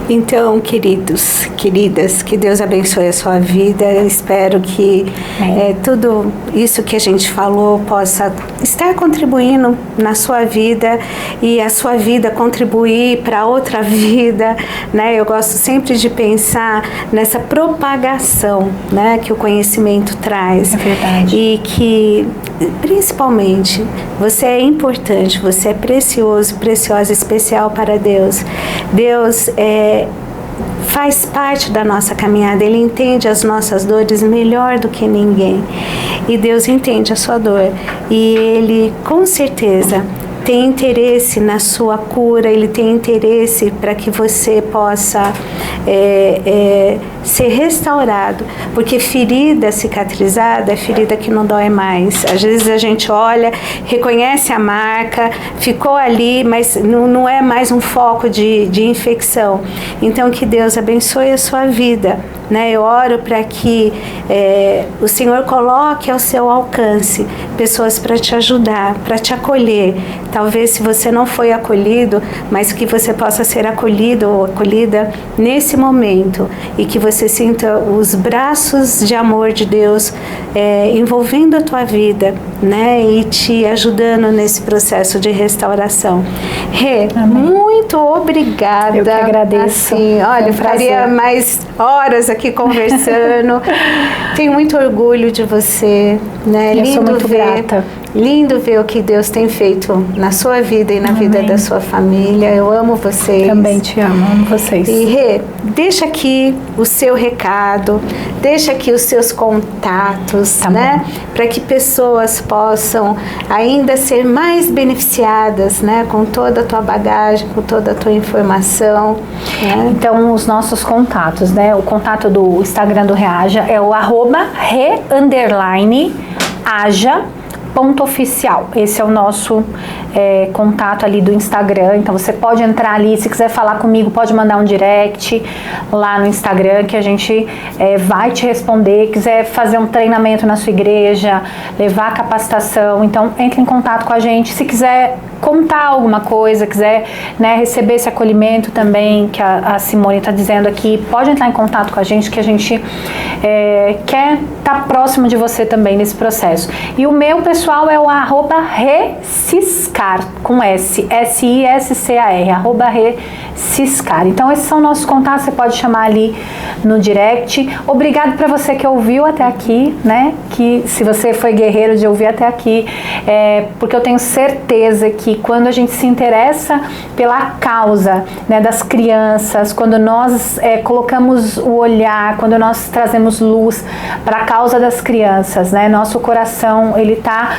Então, queridos, queridas, que Deus abençoe a sua vida. Eu espero que tudo isso que a gente falou possa estar contribuindo contribuindo na sua vida e a sua vida contribuir para outra vida, né? Eu gosto sempre de pensar nessa propagação, né, que o conhecimento traz. É verdade. E que, principalmente, você é importante, você é precioso, preciosa, especial para Deus. Deus faz parte da nossa caminhada, Ele entende as nossas dores melhor do que ninguém. E Deus entende a sua dor. E Ele, com certeza, tem interesse na sua cura, Ele tem interesse para que você possa ser restaurado, porque ferida cicatrizada é ferida que não dói mais. Às vezes a gente olha, reconhece a marca, ficou ali, mas não é mais um foco de infecção. Então que Deus abençoe a sua vida, né? Eu oro para que o Senhor coloque ao seu alcance pessoas para te ajudar, para te acolher. Talvez se você não foi acolhido, mas que você possa ser acolhido ou acolhida nesse momento e que você sinta os braços de amor de Deus envolvendo a tua vida, né? E te ajudando nesse processo de restauração. Rê, muito obrigada. Eu que agradeço. Assim, olha, eu faria mais horas aqui conversando. Tenho muito orgulho de você, né? Eu sou muito grata. Lindo ver o que Deus tem feito na sua vida e na vida da sua família. Eu amo vocês. Também te amo vocês. E Rê, deixa aqui o seu recado, deixa aqui os seus contatos, né? Para que pessoas possam ainda ser mais beneficiadas, né? Com toda a tua bagagem, com toda a tua informação. Né? Então, os nossos contatos, né? O contato do Instagram do Reaja é o @re_aja.oficial. Esse é o nosso contato ali do Instagram. Então você pode entrar ali, se quiser falar comigo, pode mandar um direct lá no Instagram que a gente vai te responder. Quiser fazer um treinamento na sua igreja, levar capacitação, então entre em contato com a gente. Se quiser contar alguma coisa, quiser, né, receber esse acolhimento também que a Simone está dizendo aqui, pode entrar em contato com a gente que a gente quer estar próximo de você também nesse processo. E o meu pessoal é o @reciscar com S, SISCAR, @reciscar. Então esses são nossos contatos, você pode chamar ali no direct. Obrigado para você que ouviu até aqui, né? Que se você foi guerreiro de ouvir até aqui, porque eu tenho certeza que quando a gente se interessa pela causa, né, das crianças, quando nós colocamos o olhar, quando nós trazemos luz para a causa das crianças, né, nosso coração ele está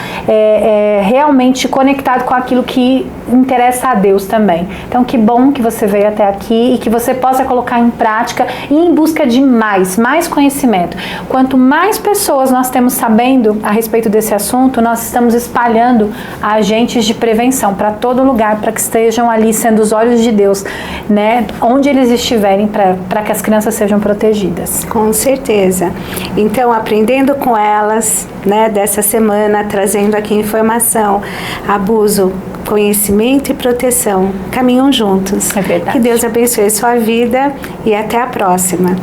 realmente conectado com aquilo que interessa a Deus também. Então que bom que você veio até aqui e que você possa colocar em prática e em busca de mais conhecimento. Quanto mais pessoas nós temos sabendo a respeito desse assunto, nós estamos espalhando agentes de prevenção para todo lugar, para que estejam ali sendo os olhos de Deus, né, onde eles estiverem, para que as crianças sejam protegidas. Com certeza. Então, aprendendo com elas, né, dessa semana, trazendo aqui informação, abuso, conhecimento e proteção, caminham juntos. É verdade. Que Deus abençoe a sua vida e até a próxima.